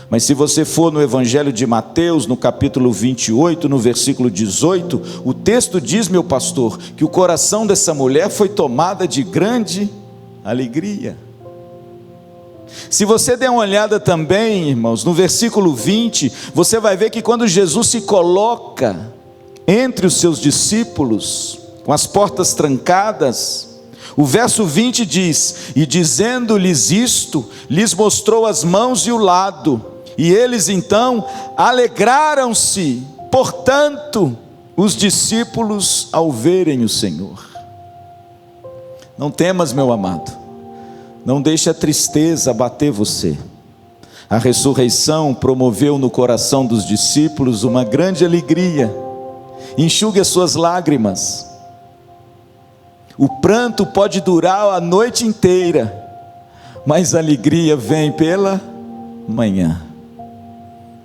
mas se você for no Evangelho de Mateus, no capítulo 28, no versículo 18, o texto diz, meu pastor, que o coração dessa mulher foi tomado de grande alegria. Se você der uma olhada também, irmãos, no versículo 20, você vai ver que quando Jesus se coloca entre os seus discípulos, com as portas trancadas, o verso 20 diz: e dizendo-lhes isto, lhes mostrou as mãos e o lado, e eles então alegraram-se. Portanto, os discípulos ao verem o Senhor. Não temas, meu amado, não deixe a tristeza abater você. A ressurreição promoveu no coração dos discípulos uma grande alegria. Enxugue as suas lágrimas. O pranto pode durar a noite inteira, mas a alegria vem pela manhã.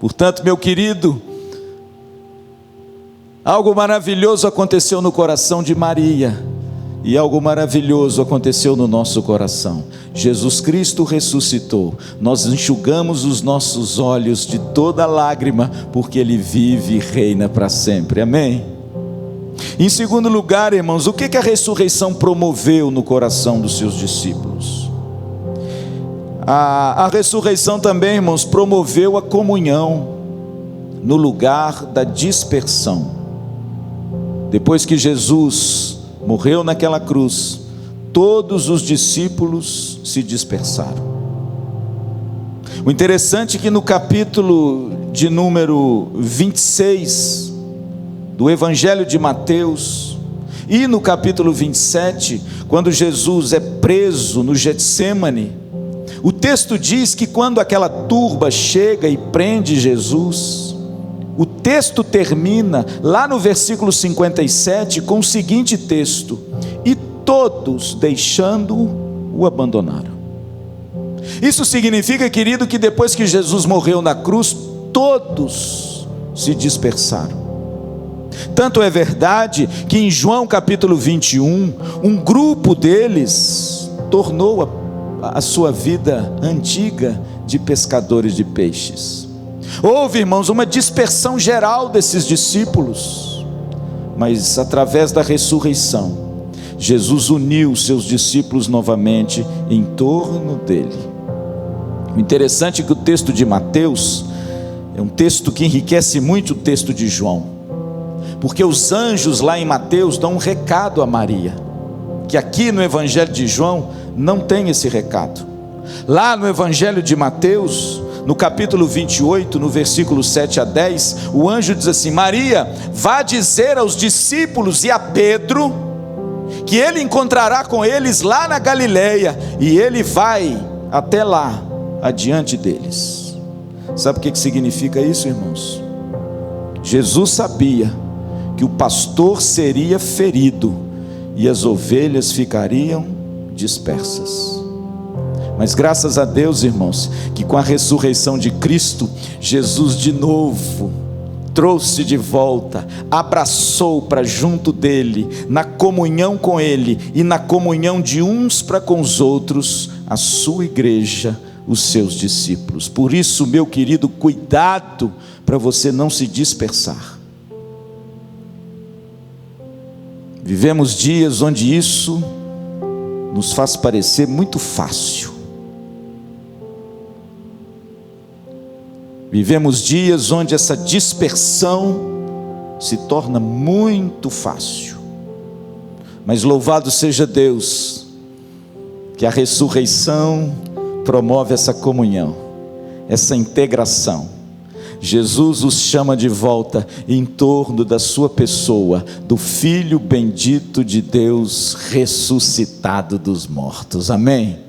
Portanto, meu querido, algo maravilhoso aconteceu no coração de Maria, e algo maravilhoso aconteceu no nosso coração. Jesus Cristo ressuscitou. Nós enxugamos os nossos olhos de toda lágrima, porque Ele vive e reina para sempre. Amém? Em segundo lugar, irmãos, o que a ressurreição promoveu no coração dos seus discípulos? A ressurreição também, irmãos, promoveu a comunhão no lugar da dispersão. Depois que Jesus morreu naquela cruz, todos os discípulos se dispersaram. O interessante é que no capítulo de número 26 do Evangelho de Mateus, e no capítulo 27, quando Jesus é preso no Getsêmani, o texto diz que quando aquela turba chega e prende Jesus, o texto termina lá no versículo 57 com o seguinte texto: e todos, deixando-o, o abandonaram. Isso significa, querido, que depois que Jesus morreu na cruz, todos se dispersaram. Tanto é verdade que em João capítulo 21, um grupo deles tornou a sua vida antiga de pescadores de peixes. Houve, irmãos, uma dispersão geral desses discípulos, mas através da ressurreição, Jesus uniu seus discípulos novamente em torno dele. O interessante é que o texto de Mateus é um texto que enriquece muito o texto de João, porque os anjos lá em Mateus dão um recado a Maria, que aqui no Evangelho de João não tem esse recado. Lá no Evangelho de Mateus, no capítulo 28, no versículo 7 a 10, o anjo diz assim: Maria, vá dizer aos discípulos e a Pedro, que ele encontrará com eles lá na Galileia, e ele vai até lá, adiante deles. Sabe o que significa isso, irmãos? Jesus sabia que o pastor seria ferido e as ovelhas ficariam dispersas. Mas graças a Deus, irmãos, que com a ressurreição de Cristo, Jesus de novo trouxe de volta, abraçou para junto dele, na comunhão com ele e na comunhão de uns para com os outros, a sua igreja, os seus discípulos. Por isso, meu querido, cuidado para você não se dispersar. Vivemos dias onde isso nos faz parecer muito fácil. Vivemos dias onde essa dispersão se torna muito fácil. Mas louvado seja Deus, que a ressurreição promove essa comunhão, essa integração. Jesus os chama de volta em torno da sua pessoa, do Filho bendito de Deus, ressuscitado dos mortos. Amém?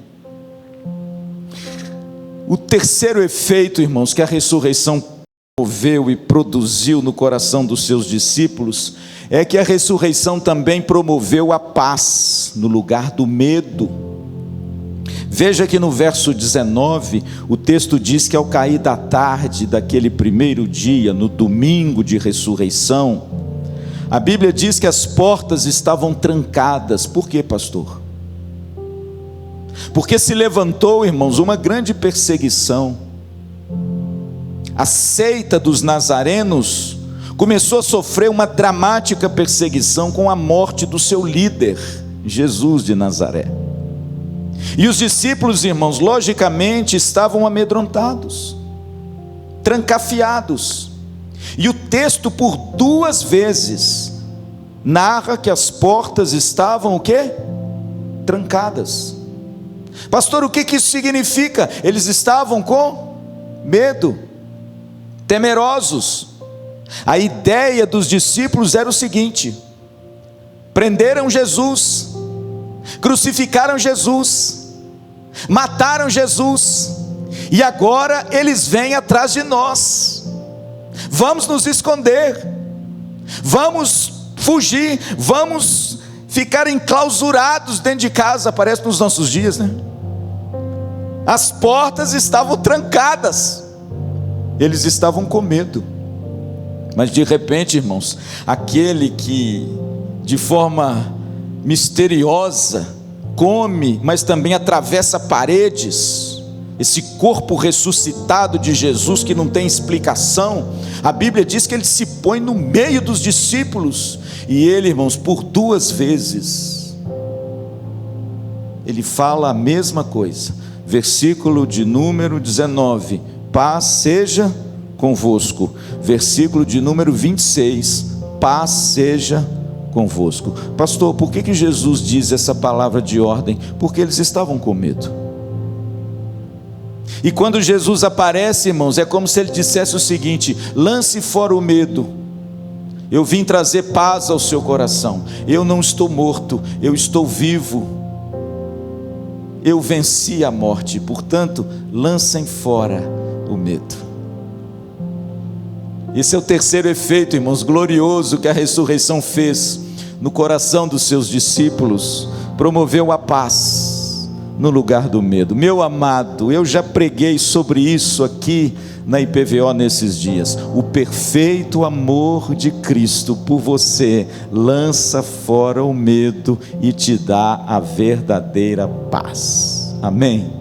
O terceiro efeito, irmãos, que a ressurreição promoveu e produziu no coração dos seus discípulos, é que a ressurreição também promoveu a paz no lugar do medo. Veja que no verso 19, o texto diz que ao cair da tarde daquele primeiro dia, no domingo de ressurreição, a Bíblia diz que as portas estavam trancadas. Por quê, pastor? Porque se levantou, irmãos, uma grande perseguição. A seita dos nazarenos começou a sofrer uma dramática perseguição com a morte do seu líder, Jesus de Nazaré. E os discípulos, irmãos, logicamente estavam amedrontados, trancafiados. E o texto por 2 vezes narra que as portas estavam o quê? Trancadas. Pastor, o que isso significa? Eles estavam com medo, temerosos. A ideia dos discípulos era o seguinte: prenderam Jesus, crucificaram Jesus, mataram Jesus, e agora eles vêm atrás de nós. Vamos nos esconder, vamos fugir, vamos ficar enclausurados dentro de casa. Parece nos nossos dias, né? As portas estavam trancadas, eles estavam com medo. Mas de repente, irmãos, aquele que de forma misteriosa come, mas também atravessa paredes, esse corpo ressuscitado de Jesus que não tem explicação, a Bíblia diz que ele se põe no meio dos discípulos, e ele, irmãos, por 2 vezes ele fala a mesma coisa. Versículo de número 19, paz seja convosco. Versículo de número 26, paz seja convosco. Pastor, por que Jesus diz essa palavra de ordem? Porque eles estavam com medo. E quando Jesus aparece, irmãos, é como se ele dissesse o seguinte: lance fora o medo, eu vim trazer paz ao seu coração. Eu não estou morto, eu estou vivo. Eu venci a morte, portanto, lancem fora o medo. Esse é o terceiro efeito, irmãos, glorioso que a ressurreição fez no coração dos seus discípulos. Promoveu a paz no lugar do medo. Meu amado, eu já preguei sobre isso aqui na IPVO nesses dias. O perfeito amor de Cristo por você lança fora o medo e te dá a verdadeira paz. Amém?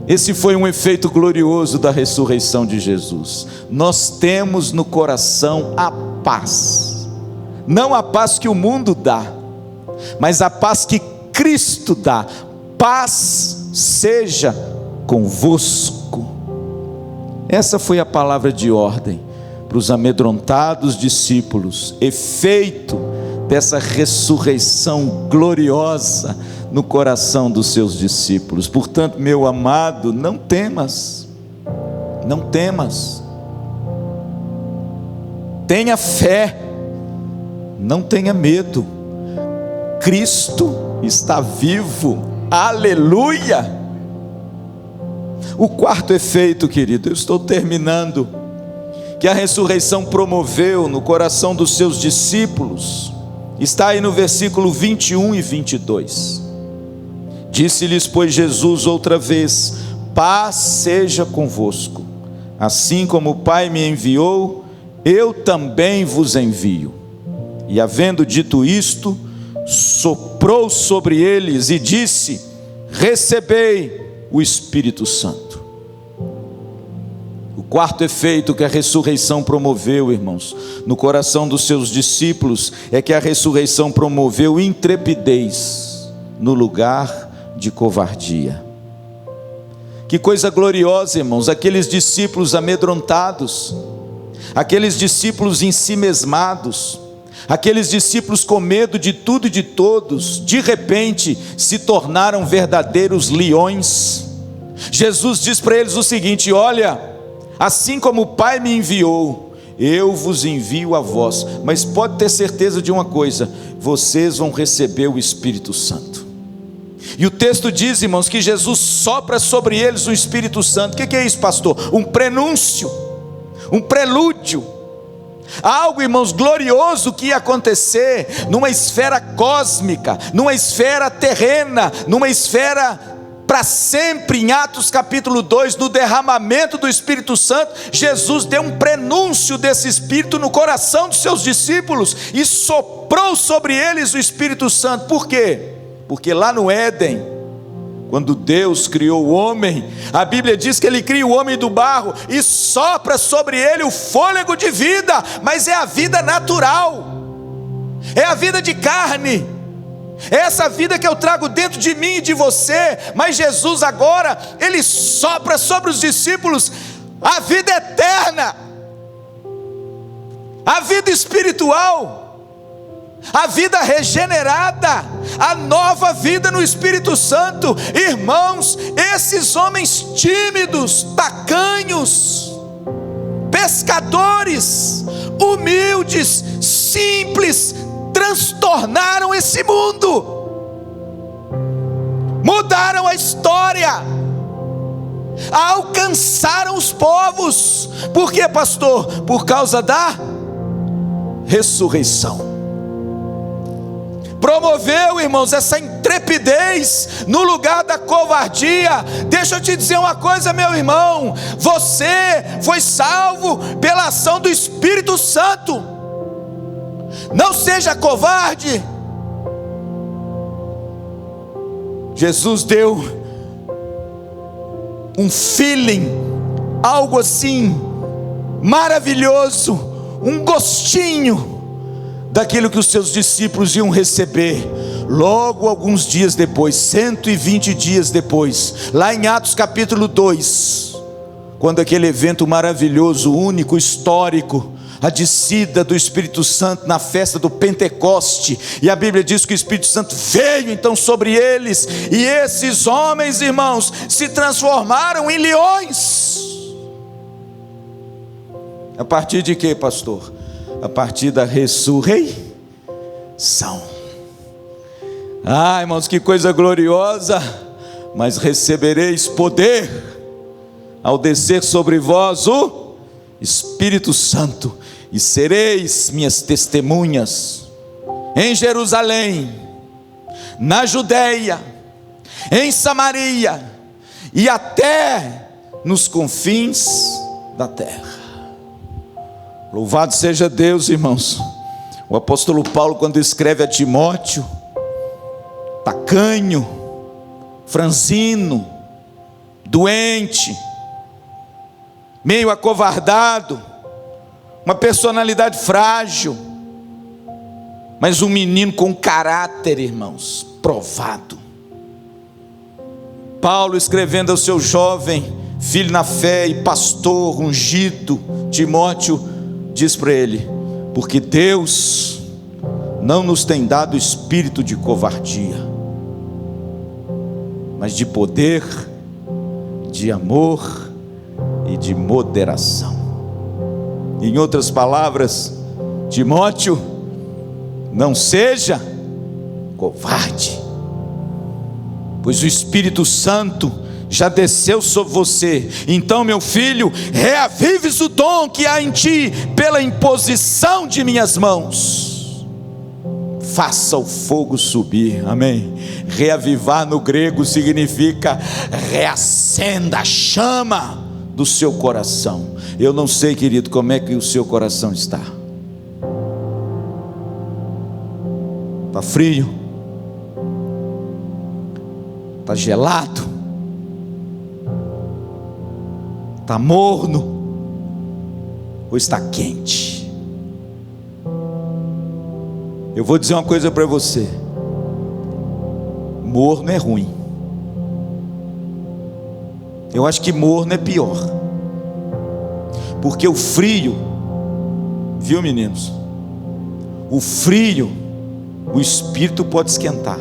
Esse foi um efeito glorioso da ressurreição de Jesus. Nós temos no coração a paz, não a paz que o mundo dá, mas a paz que Cristo dá. Paz seja convosco. Essa foi a palavra de ordem para os amedrontados discípulos, efeito dessa ressurreição gloriosa no coração dos seus discípulos. Portanto, meu amado, não temas, não temas, tenha fé, não tenha medo, Cristo está vivo, aleluia. O quarto efeito, querido, eu estou terminando, que a ressurreição promoveu no coração dos seus discípulos, está aí no versículo 21 e 22. Disse-lhes, pois, Jesus outra vez: paz seja convosco. Assim como o Pai me enviou, eu também vos envio. E havendo dito isto, soprou sobre eles e disse: recebei o Espírito Santo. O quarto efeito que a ressurreição promoveu, irmãos, no coração dos seus discípulos, é que a ressurreição promoveu intrepidez no lugar de covardia. Que coisa gloriosa, irmãos, aqueles discípulos amedrontados, aqueles discípulos ensimesmados, aqueles discípulos com medo de tudo e de todos, de repente se tornaram verdadeiros leões. Jesus diz para eles o seguinte: olha, assim como o Pai me enviou, eu vos envio a vós. Mas pode ter certeza de uma coisa: vocês vão receber o Espírito Santo. E o texto diz, irmãos, que Jesus sopra sobre eles o Espírito Santo. O que é isso, pastor? Um prenúncio, um prelúdio, algo, irmãos, glorioso que ia acontecer numa esfera cósmica, numa esfera terrena, numa esfera para sempre. Em Atos capítulo 2, no derramamento do Espírito Santo, Jesus deu um prenúncio desse Espírito no coração dos seus discípulos e soprou sobre eles o Espírito Santo. Por quê? Porque lá no Éden, quando Deus criou o homem, a Bíblia diz que Ele cria o homem do barro e sopra sobre ele o fôlego de vida, mas é a vida natural, é a vida de carne, é essa vida que eu trago dentro de mim e de você. Mas Jesus agora, Ele sopra sobre os discípulos a vida eterna, a vida espiritual, a vida regenerada, a nova vida no Espírito Santo. Irmãos, esses homens tímidos, tacanhos, pescadores, humildes, simples, transtornaram esse mundo, mudaram a história, alcançaram os povos. Por quê, pastor? Por causa da ressurreição. Promoveu, irmãos, essa intrepidez no lugar da covardia. Deixa eu te dizer uma coisa, meu irmão: você foi salvo pela ação do Espírito Santo. Não seja covarde. Jesus deu um feeling, algo assim maravilhoso, um gostinho daquilo que os seus discípulos iam receber logo alguns dias depois, 120 dias depois, lá em Atos capítulo 2, quando aquele evento maravilhoso, único, histórico, a descida do Espírito Santo na festa do Pentecoste, e a Bíblia diz que o Espírito Santo veio então sobre eles, e esses homens, irmãos, se transformaram em leões. A partir de quê, pastor? A partir da ressurreição. Ah, irmãos, que coisa gloriosa! Mas recebereis poder ao descer sobre vós o Espírito Santo, e sereis minhas testemunhas em Jerusalém, na Judeia, em Samaria e até nos confins da terra. Louvado seja Deus, irmãos. O apóstolo Paulo, quando escreve a Timóteo, tacanho, franzino, doente, meio acovardado, uma personalidade frágil, mas um menino com caráter, irmãos, provado. Paulo, escrevendo ao seu jovem filho na fé e pastor ungido, Timóteo, diz para ele: porque Deus não nos tem dado espírito de covardia, mas de poder, de amor e de moderação. Em outras palavras, Timóteo, não seja covarde, pois o Espírito Santo já desceu sobre você. Então, meu filho, reavives o dom que há em ti pela imposição de minhas mãos. Faça o fogo subir, amém. Reavivar no grego significa reacenda a chama do seu coração. Eu não sei, querido, como é que o seu coração está. Está frio? Está gelado? Está morno? Ou está quente? Eu vou dizer uma coisa para você: morno é ruim. Eu acho que morno é pior, porque o frio, viu, meninos? O frio, o espírito pode esquentar.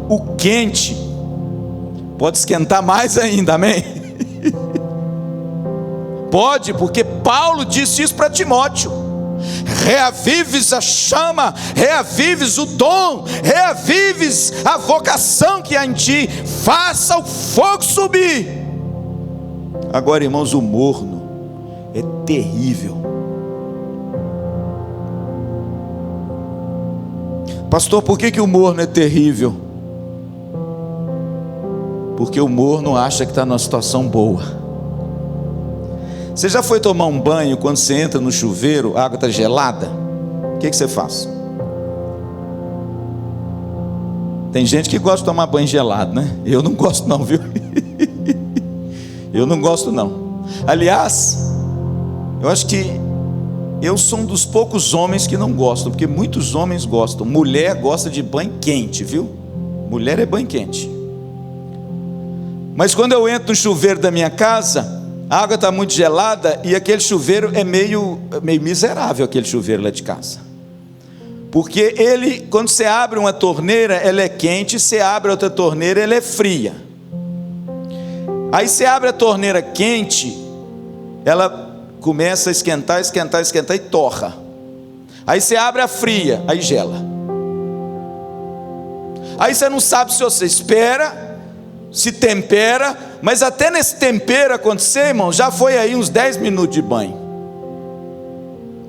O quente pode esquentar mais ainda, amém? Pode, porque Paulo disse isso para Timóteo: reavives a chama, reavives o dom, reavives a vocação que há em ti, faça o fogo subir. Agora, irmãos, o morno é terrível. Pastor, por que o morno é terrível? Porque o morno acha que está numa situação boa. Você já foi tomar um banho? Quando você entra no chuveiro, a água está gelada, o que você faz? Tem gente que gosta de tomar banho gelado, né? Eu não gosto não, viu? Eu não gosto não. Aliás, eu acho que eu sou um dos poucos homens que não gostam, porque muitos homens gostam. Mulher gosta de banho quente, viu? Mulher é banho quente. Mas quando eu entro no chuveiro da minha casa, a água está muito gelada e aquele chuveiro é meio miserável, aquele chuveiro lá de casa. Porque ele, quando você abre uma torneira, ela é quente, você abre outra torneira, ela é fria. Aí você abre a torneira quente, ela começa a esquentar e torra. Aí você abre a fria, aí gela. Aí você não sabe se você espera, se tempera, mas até nesse tempero acontecer, irmão, já foi aí uns 10 minutos de banho.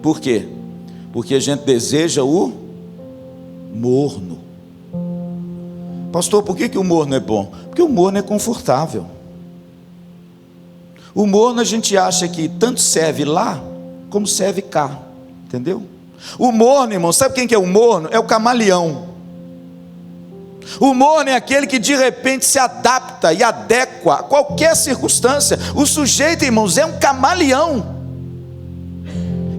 Por quê? Porque a gente deseja o morno. Pastor, por que o morno é bom? Porque o morno é confortável. O morno a gente acha que tanto serve lá, como serve cá, entendeu? O morno, irmão, sabe quem que é o morno? É o camaleão. O morno é aquele que de repente se adapta e adequa a qualquer circunstância. O sujeito, irmãos, é um camaleão.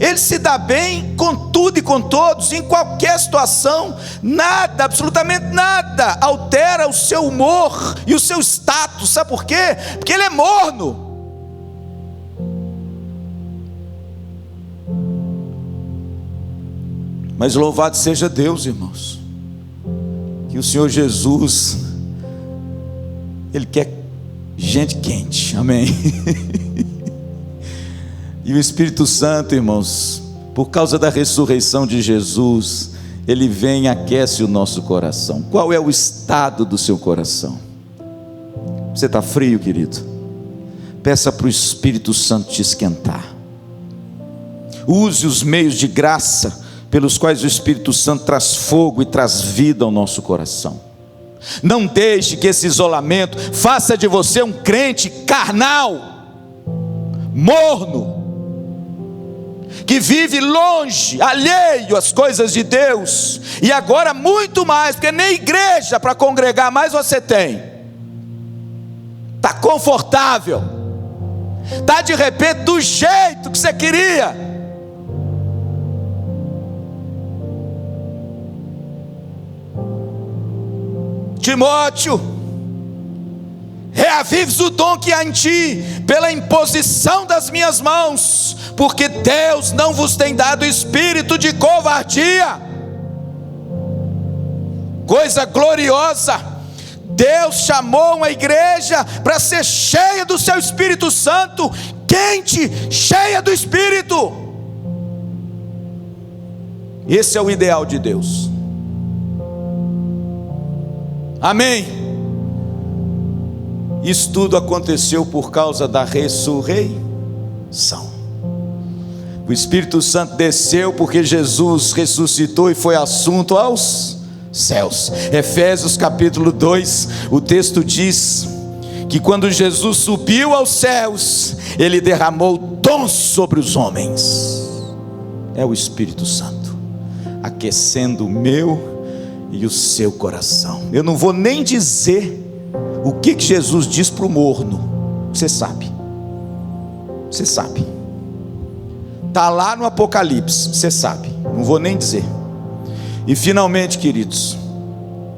Ele se dá bem com tudo e com todos, em qualquer situação. Nada, absolutamente nada, altera o seu humor e o seu status. Sabe por quê? Porque ele é morno. Mas louvado seja Deus, irmãos, que o Senhor Jesus, Ele quer gente quente, amém? E o Espírito Santo, irmãos, por causa da ressurreição de Jesus, Ele vem e aquece o nosso coração. Qual é o estado do seu coração? Você está frio, querido? peça para o Espírito Santo te esquentar. Use os meios de graça pelos quais o Espírito Santo traz fogo e traz vida ao nosso coração. Não deixe que esse isolamento faça de você um crente carnal, morno, que vive longe, alheio às coisas de Deus. E agora muito mais, porque nem igreja para congregar mais você tem. Está confortável, está de repente do jeito que você queria. Timóteo, reavives o dom que há em ti, pela imposição das minhas mãos, porque Deus não vos tem dado espírito de covardia. Coisa gloriosa, Deus chamou uma igreja para ser cheia do seu Espírito Santo, quente, cheia do Espírito. Esse é o ideal de Deus. Amém. Isso tudo aconteceu por causa da ressurreição. O Espírito Santo desceu porque Jesus ressuscitou e foi assunto aos céus. Efésios capítulo 2, o texto diz que quando Jesus subiu aos céus, Ele derramou dons sobre os homens. É o Espírito Santo aquecendo o meu e o seu coração. Eu não vou nem dizer o que Jesus diz para o morno. Você sabe. Você sabe. Está lá no Apocalipse. Você sabe. Não vou nem dizer. E finalmente, queridos,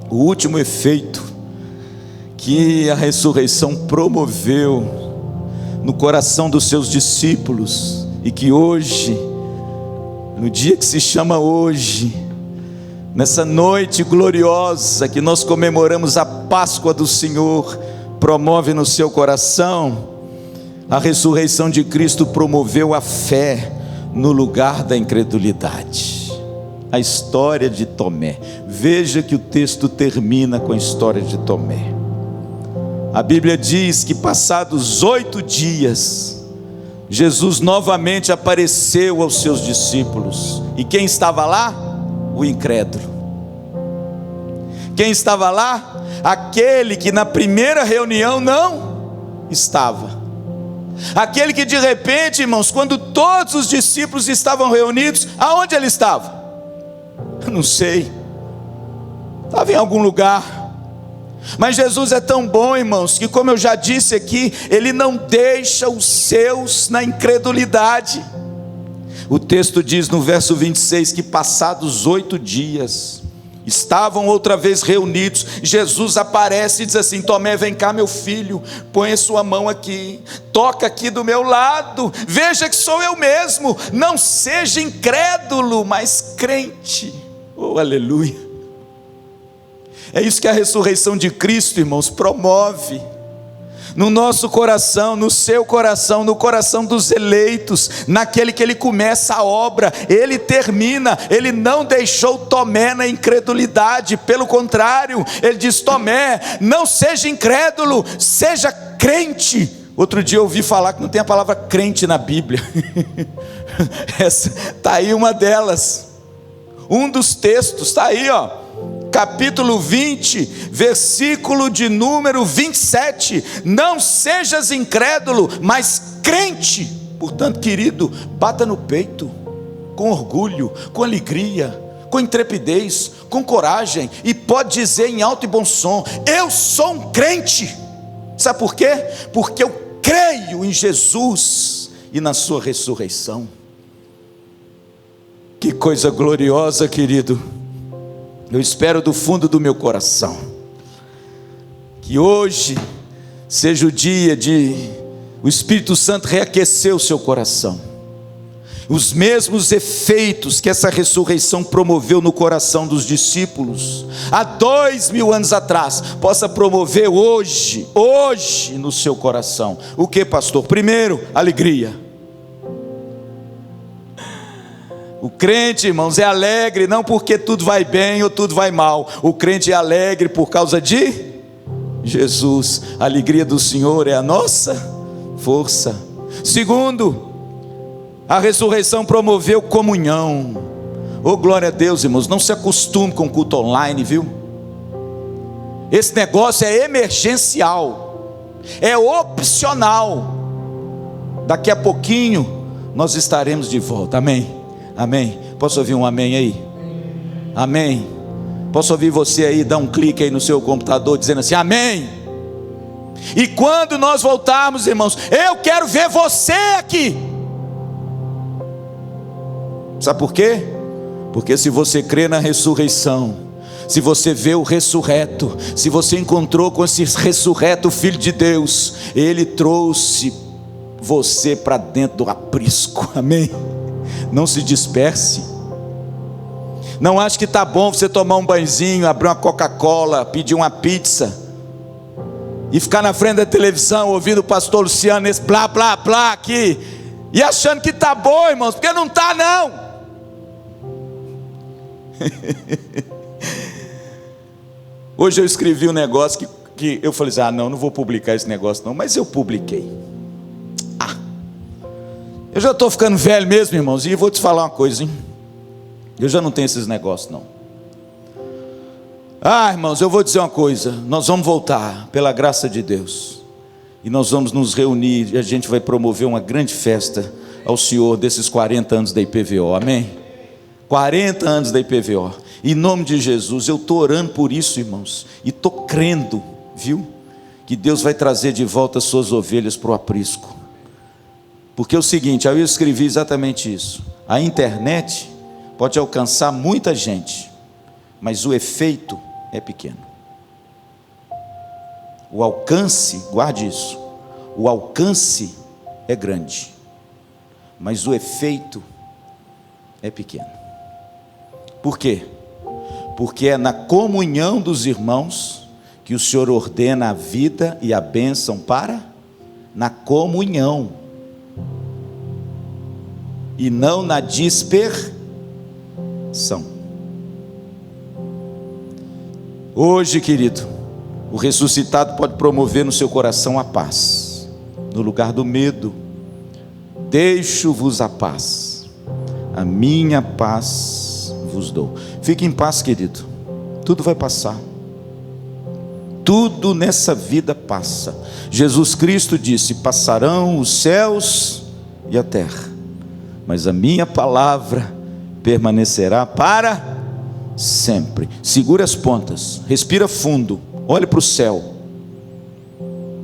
o último efeito que a ressurreição promoveu no coração dos seus discípulos, e que hoje, no dia que se chama hoje, nessa noite gloriosa que nós comemoramos a Páscoa do Senhor, promove no seu coração, a ressurreição de Cristo promoveu a fé no lugar da incredulidade. A história de Tomé, veja que o texto termina com a história de Tomé. A Bíblia diz que passados 8 dias, Jesus novamente apareceu aos seus discípulos, e quem estava lá? O incrédulo. Quem estava lá? Aquele que na primeira reunião não estava. Aquele que de repente, irmãos, quando todos os discípulos estavam reunidos, aonde ele estava? Eu não sei. Estava em algum lugar. Mas Jesus é tão bom, irmãos, que como eu já disse aqui, Ele não deixa os seus na incredulidade. O texto diz no verso 26 que passados 8 dias, estavam outra vez reunidos, Jesus aparece e diz assim: Tomé, vem cá meu filho, põe a sua mão aqui, toca aqui do meu lado, veja que sou eu mesmo, não seja incrédulo, mas crente. Oh, aleluia. É isso que a ressurreição de Cristo, irmãos, promove no nosso coração, no seu coração, no coração dos eleitos, naquele que Ele começa a obra, Ele termina. Ele não deixou Tomé na incredulidade, pelo contrário, Ele diz: Tomé, não seja incrédulo, seja crente. Outro dia eu ouvi falar que não tem a palavra crente na Bíblia. Essa está aí uma delas, um dos textos, está aí, ó. Capítulo 20, versículo de número 27, não sejas incrédulo, mas crente. Portanto, querido, bata no peito, com orgulho, com alegria, com intrepidez, com coragem, e pode dizer em alto e bom som: eu sou um crente. Sabe por quê? Porque eu creio em Jesus e na sua ressurreição. Que coisa gloriosa, querido. Eu espero do fundo do meu coração que hoje seja o dia de o Espírito Santo reaquecer o seu coração. Os mesmos efeitos que essa ressurreição promoveu no coração dos discípulos há 2000 anos atrás, possa promover hoje no seu coração. O que, pastor? Primeiro, alegria. O crente, irmãos, é alegre não porque tudo vai bem ou tudo vai mal. O crente é alegre por causa de Jesus. A alegria do Senhor é a nossa força. Segundo, a ressurreição promoveu comunhão. Oh, glória a Deus, irmãos. Não se acostume com culto online, viu? Esse negócio é emergencial, é opcional. Daqui a pouquinho nós estaremos de volta. Amém? Amém? Posso ouvir um amém aí? Amém? Posso ouvir você aí, dar um clique aí no seu computador dizendo assim, amém? E quando nós voltarmos, irmãos, eu quero ver você aqui. Sabe por quê? Porque se você crê na ressurreição, se você vê o ressurreto, se você encontrou com esse ressurreto Filho de Deus, Ele trouxe você para dentro do aprisco. Amém? Não se disperse. Não ache que está bom você tomar um banhozinho, abrir uma Coca-Cola, pedir uma pizza e ficar na frente da televisão ouvindo o pastor Luciano nesse blá blá blá aqui e achando que está bom, irmãos, porque não está não. Hoje eu escrevi um negócio que eu falei assim, não vou publicar esse negócio não, mas eu publiquei. Eu já estou ficando velho mesmo, irmãos, e vou te falar uma coisa, hein? Eu já não tenho esses negócios não. Irmãos, eu vou dizer uma coisa, nós vamos voltar pela graça de Deus, e nós vamos nos reunir, e a gente vai promover uma grande festa ao Senhor desses 40 anos da IPVO, amém? 40 anos da IPVO, em nome de Jesus. Eu estou orando por isso, irmãos, e estou crendo, viu, que Deus vai trazer de volta as suas ovelhas para o aprisco. Porque é o seguinte, eu escrevi exatamente isso, a internet pode alcançar muita gente, mas o efeito é pequeno. O alcance, guarde isso, o alcance é grande, mas o efeito é pequeno. Por quê? Porque é na comunhão dos irmãos que o Senhor ordena a vida e a bênção na comunhão, e não na dispersão. Hoje, querido, o ressuscitado pode promover no seu coração a paz, no lugar do medo. Deixo-vos a paz, a minha paz vos dou. Fique em paz, querido, tudo vai passar, tudo nessa vida passa. Jesus Cristo disse, passarão os céus e a terra, mas a minha palavra permanecerá para sempre. Segura as pontas, respira fundo, olhe para o céu,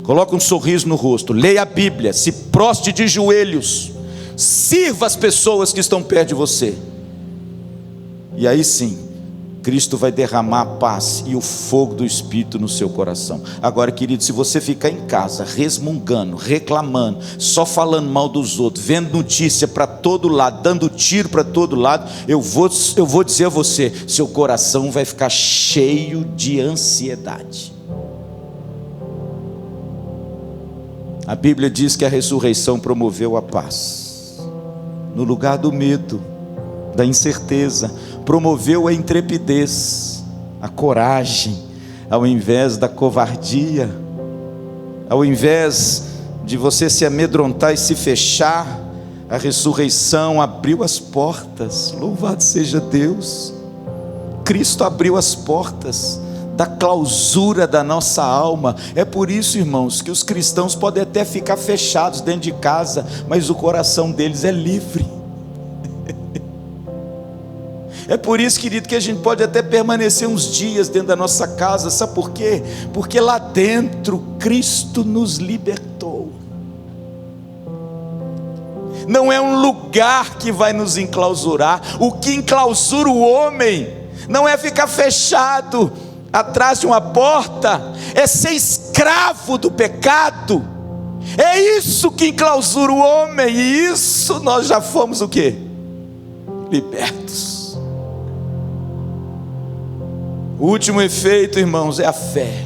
coloque um sorriso no rosto, leia a Bíblia, se proste de joelhos, sirva as pessoas que estão perto de você, e aí sim Cristo vai derramar a paz e o fogo do Espírito no seu coração. Agora, querido, se você ficar em casa resmungando, reclamando, só falando mal dos outros, vendo notícia para todo lado, dando tiro para todo lado, eu vou dizer a você, seu coração vai ficar cheio de ansiedade. A Bíblia diz que a ressurreição promoveu a paz no lugar do medo, da incerteza, promoveu a intrepidez, a coragem, ao invés da covardia, ao invés de você se amedrontar e se fechar, a ressurreição abriu as portas. Louvado seja Deus. Cristo abriu as portas da clausura da nossa alma. É por isso, irmãos, que os cristãos podem até ficar fechados dentro de casa, mas o coração deles é livre. É por isso, querido, que a gente pode até permanecer uns dias dentro da nossa casa. Sabe por quê? Porque lá dentro Cristo nos libertou. Não é um lugar que vai nos enclausurar. O que enclausura o homem não é ficar fechado atrás de uma porta, é ser escravo do pecado. É isso que enclausura o homem, e isso nós já fomos o quê? Libertos. O último efeito, irmãos, é a fé.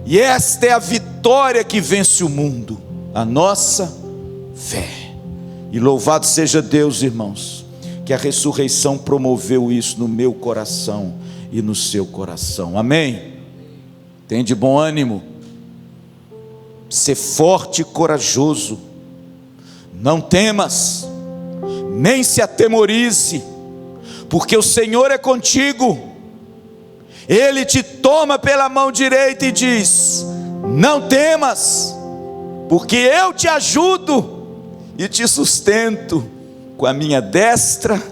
E esta é a vitória que vence o mundo, a nossa fé. E louvado seja Deus, irmãos, que a ressurreição promoveu isso no meu coração e no seu coração. Amém? Tem de bom ânimo. ser forte e corajoso. Não temas, nem se atemorize, porque o Senhor é contigo. Ele te toma pela mão direita e diz: não temas, porque eu te ajudo e te sustento com a minha destra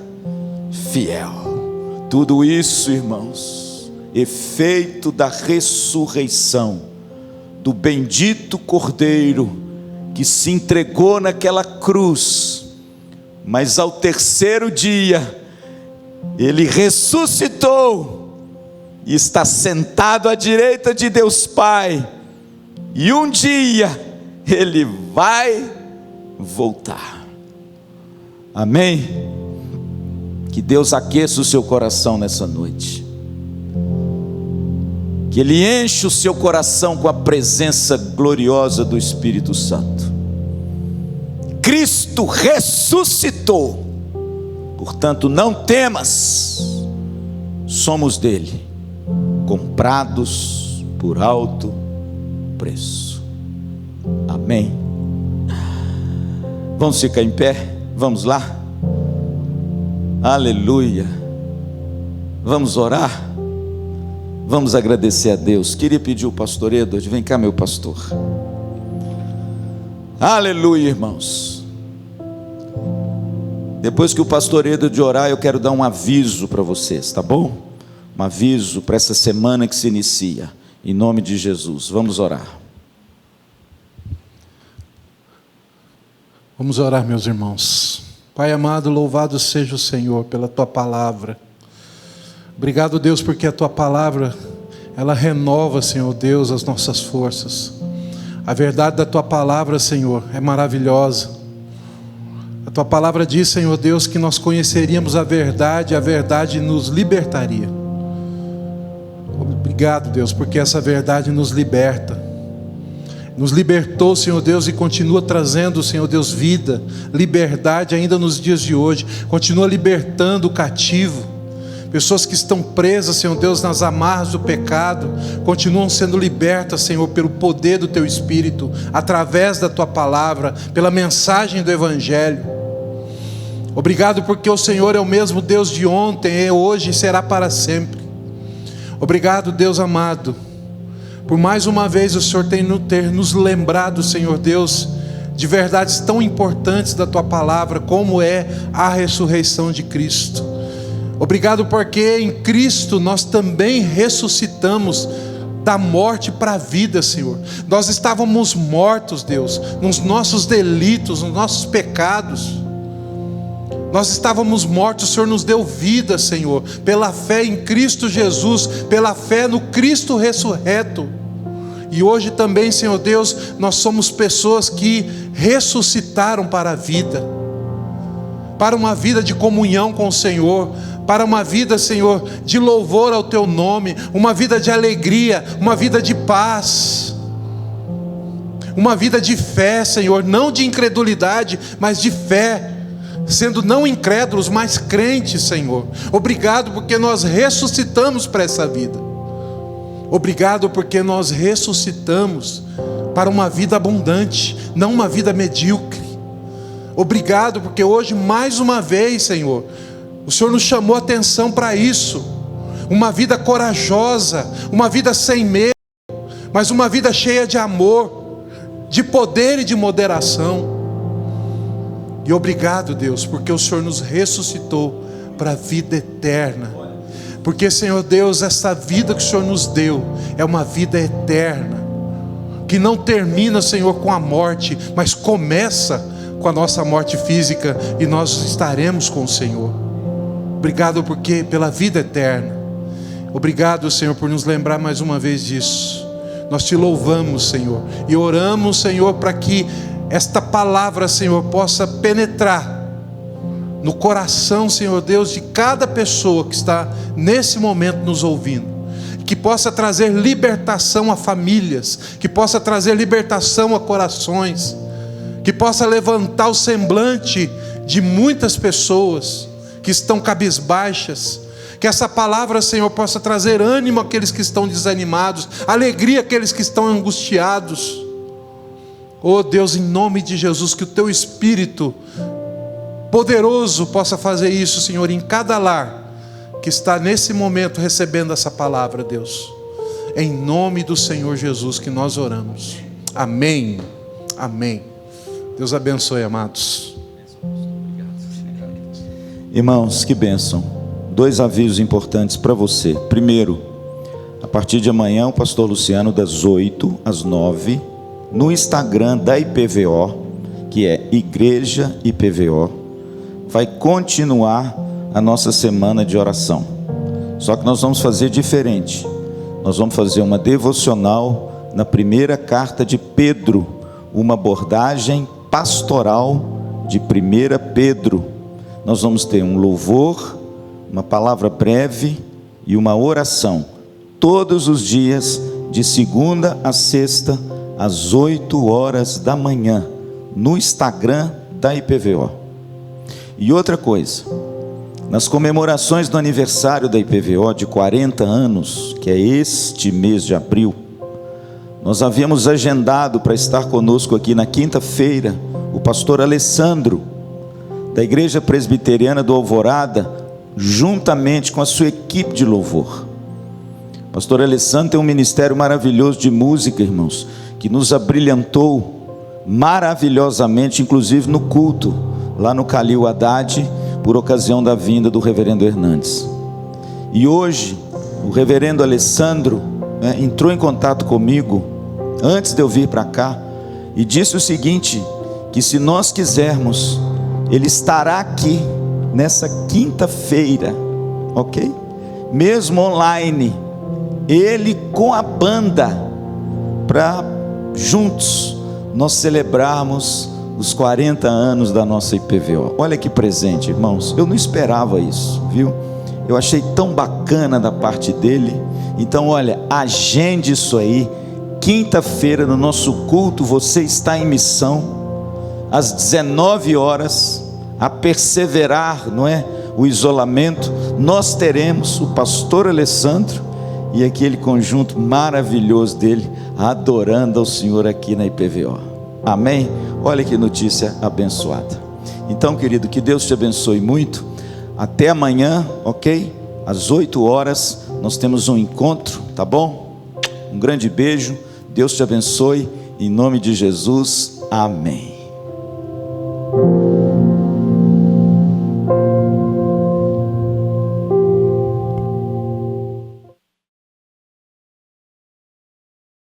fiel. Tudo isso, irmãos, efeito da ressurreição do bendito Cordeiro que se entregou naquela cruz, mas ao terceiro dia ele ressuscitou e está sentado à direita de Deus Pai, e um dia ele vai voltar. Amém? Que Deus aqueça o seu coração nessa noite, que Ele enche o seu coração com a presença gloriosa do Espírito Santo. Cristo ressuscitou, portanto não temas, somos dele, comprados por alto preço. Amém? Vamos ficar em pé? Vamos lá? Aleluia! Vamos orar? Vamos agradecer a Deus. Queria pedir o pastor Edward, vem cá, meu pastor. Aleluia, irmãos. Depois que o pastor Edward orar, eu quero dar um aviso para vocês, tá bom? Um aviso para essa semana que se inicia, em nome de Jesus. Vamos orar. Vamos orar, meus irmãos. Pai amado, louvado seja o Senhor pela Tua palavra. Obrigado, Deus, porque a Tua palavra, ela renova, Senhor Deus, as nossas forças. A verdade da Tua palavra, Senhor, é maravilhosa. A Tua palavra diz, Senhor Deus, que nós conheceríamos a verdade nos libertaria. Obrigado, Deus, porque essa verdade nos liberta. Nos libertou, Senhor Deus, e continua trazendo, Senhor Deus, vida, liberdade ainda nos dias de hoje. Continua libertando o cativo. Pessoas que estão presas, Senhor Deus, nas amarras do pecado, continuam sendo libertas, Senhor, pelo poder do Teu Espírito, através da Tua palavra, pela mensagem do Evangelho. Obrigado porque o Senhor é o mesmo Deus de ontem, é hoje e será para sempre. Obrigado, Deus amado, por mais uma vez o Senhor ter nos lembrado, Senhor Deus, de verdades tão importantes da Tua palavra, como é a ressurreição de Cristo. Obrigado porque em Cristo nós também ressuscitamos da morte para a vida, Senhor. Nós estávamos mortos, Deus, nos nossos delitos, nos nossos pecados. Nós estávamos mortos, o Senhor nos deu vida, Senhor, pela fé em Cristo Jesus, pela fé no Cristo ressurreto. E hoje também, Senhor Deus, nós somos pessoas que ressuscitaram para a vida, para uma vida de comunhão com o Senhor, para uma vida, Senhor, de louvor ao Teu nome, uma vida de alegria, uma vida de paz, uma vida de fé, Senhor, não de incredulidade, mas de fé, sendo não incrédulos, mas crentes, Senhor. Obrigado porque nós ressuscitamos para essa vida. Obrigado porque nós ressuscitamos para uma vida abundante, não uma vida medíocre. Obrigado porque hoje, mais uma vez, Senhor, o Senhor nos chamou a atenção para isso. Uma vida corajosa, uma vida sem medo, mas uma vida cheia de amor, de poder e de moderação. E obrigado, Deus, porque o Senhor nos ressuscitou para a vida eterna. Porque, Senhor Deus, essa vida que o Senhor nos deu é uma vida eterna, que não termina, Senhor, com a morte, mas começa com a nossa morte física, e nós estaremos com o Senhor. Obrigado porque pela vida eterna. Obrigado, Senhor, por nos lembrar mais uma vez disso. Nós Te louvamos, Senhor, e oramos, Senhor, para que esta palavra, Senhor, possa penetrar no coração, Senhor Deus, de cada pessoa que está nesse momento nos ouvindo, que possa trazer libertação a famílias, que possa trazer libertação a corações, que possa levantar o semblante de muitas pessoas que estão cabisbaixas. Que essa palavra, Senhor, possa trazer ânimo àqueles que estão desanimados, alegria àqueles que estão angustiados. Oh Deus, em nome de Jesus, que o Teu Espírito poderoso possa fazer isso, Senhor, em cada lar que está nesse momento recebendo essa palavra, Deus. Em nome do Senhor Jesus que nós oramos. Amém. Amém. Deus abençoe, amados. Irmãos, que bênção. 2 avisos importantes para você. Primeiro, a partir de amanhã, o pastor Luciano, das 8 às 9, no Instagram da IPVO, que é Igreja IPVO, vai continuar a nossa semana de oração. Só que nós vamos fazer diferente. Nós vamos fazer uma devocional na primeira carta de Pedro, uma abordagem pastoral de 1 Pedro. Nós vamos ter um louvor, uma palavra breve e uma oração, todos os dias, de segunda a sexta, às 8 horas da manhã, no Instagram da IPVO. E outra coisa, nas comemorações do aniversário da IPVO de 40 anos, que é este mês de abril, nós havíamos agendado para estar conosco aqui na quinta-feira o pastor Alessandro, da Igreja Presbiteriana do Alvorada, juntamente com a sua equipe de louvor. O pastor Alessandro tem um ministério maravilhoso de música, irmãos, que nos abrilhantou maravilhosamente, inclusive no culto, lá no Calil Haddad, por ocasião da vinda do reverendo Hernandes. E hoje, o reverendo Alessandro entrou em contato comigo, antes de eu vir para cá, e disse o seguinte, que se nós quisermos, ele estará aqui, nessa quinta-feira, ok? Mesmo online, ele com a banda, para juntos nós celebrarmos os 40 anos da nossa IPVO. Olha que presente, irmãos, eu não esperava isso, viu? Eu achei tão bacana da parte dele. Então olha, agende isso aí, quinta-feira no nosso culto, você está em missão, às 19 horas, a perseverar, não é? O isolamento, nós teremos o pastor Alessandro e aquele conjunto maravilhoso dele, adorando ao Senhor aqui na IPVO. Amém? Olha que notícia abençoada. Então, querido, que Deus te abençoe muito. Até amanhã, ok? Às 8 horas, nós temos um encontro, tá bom? Um grande beijo, Deus te abençoe, em nome de Jesus, amém.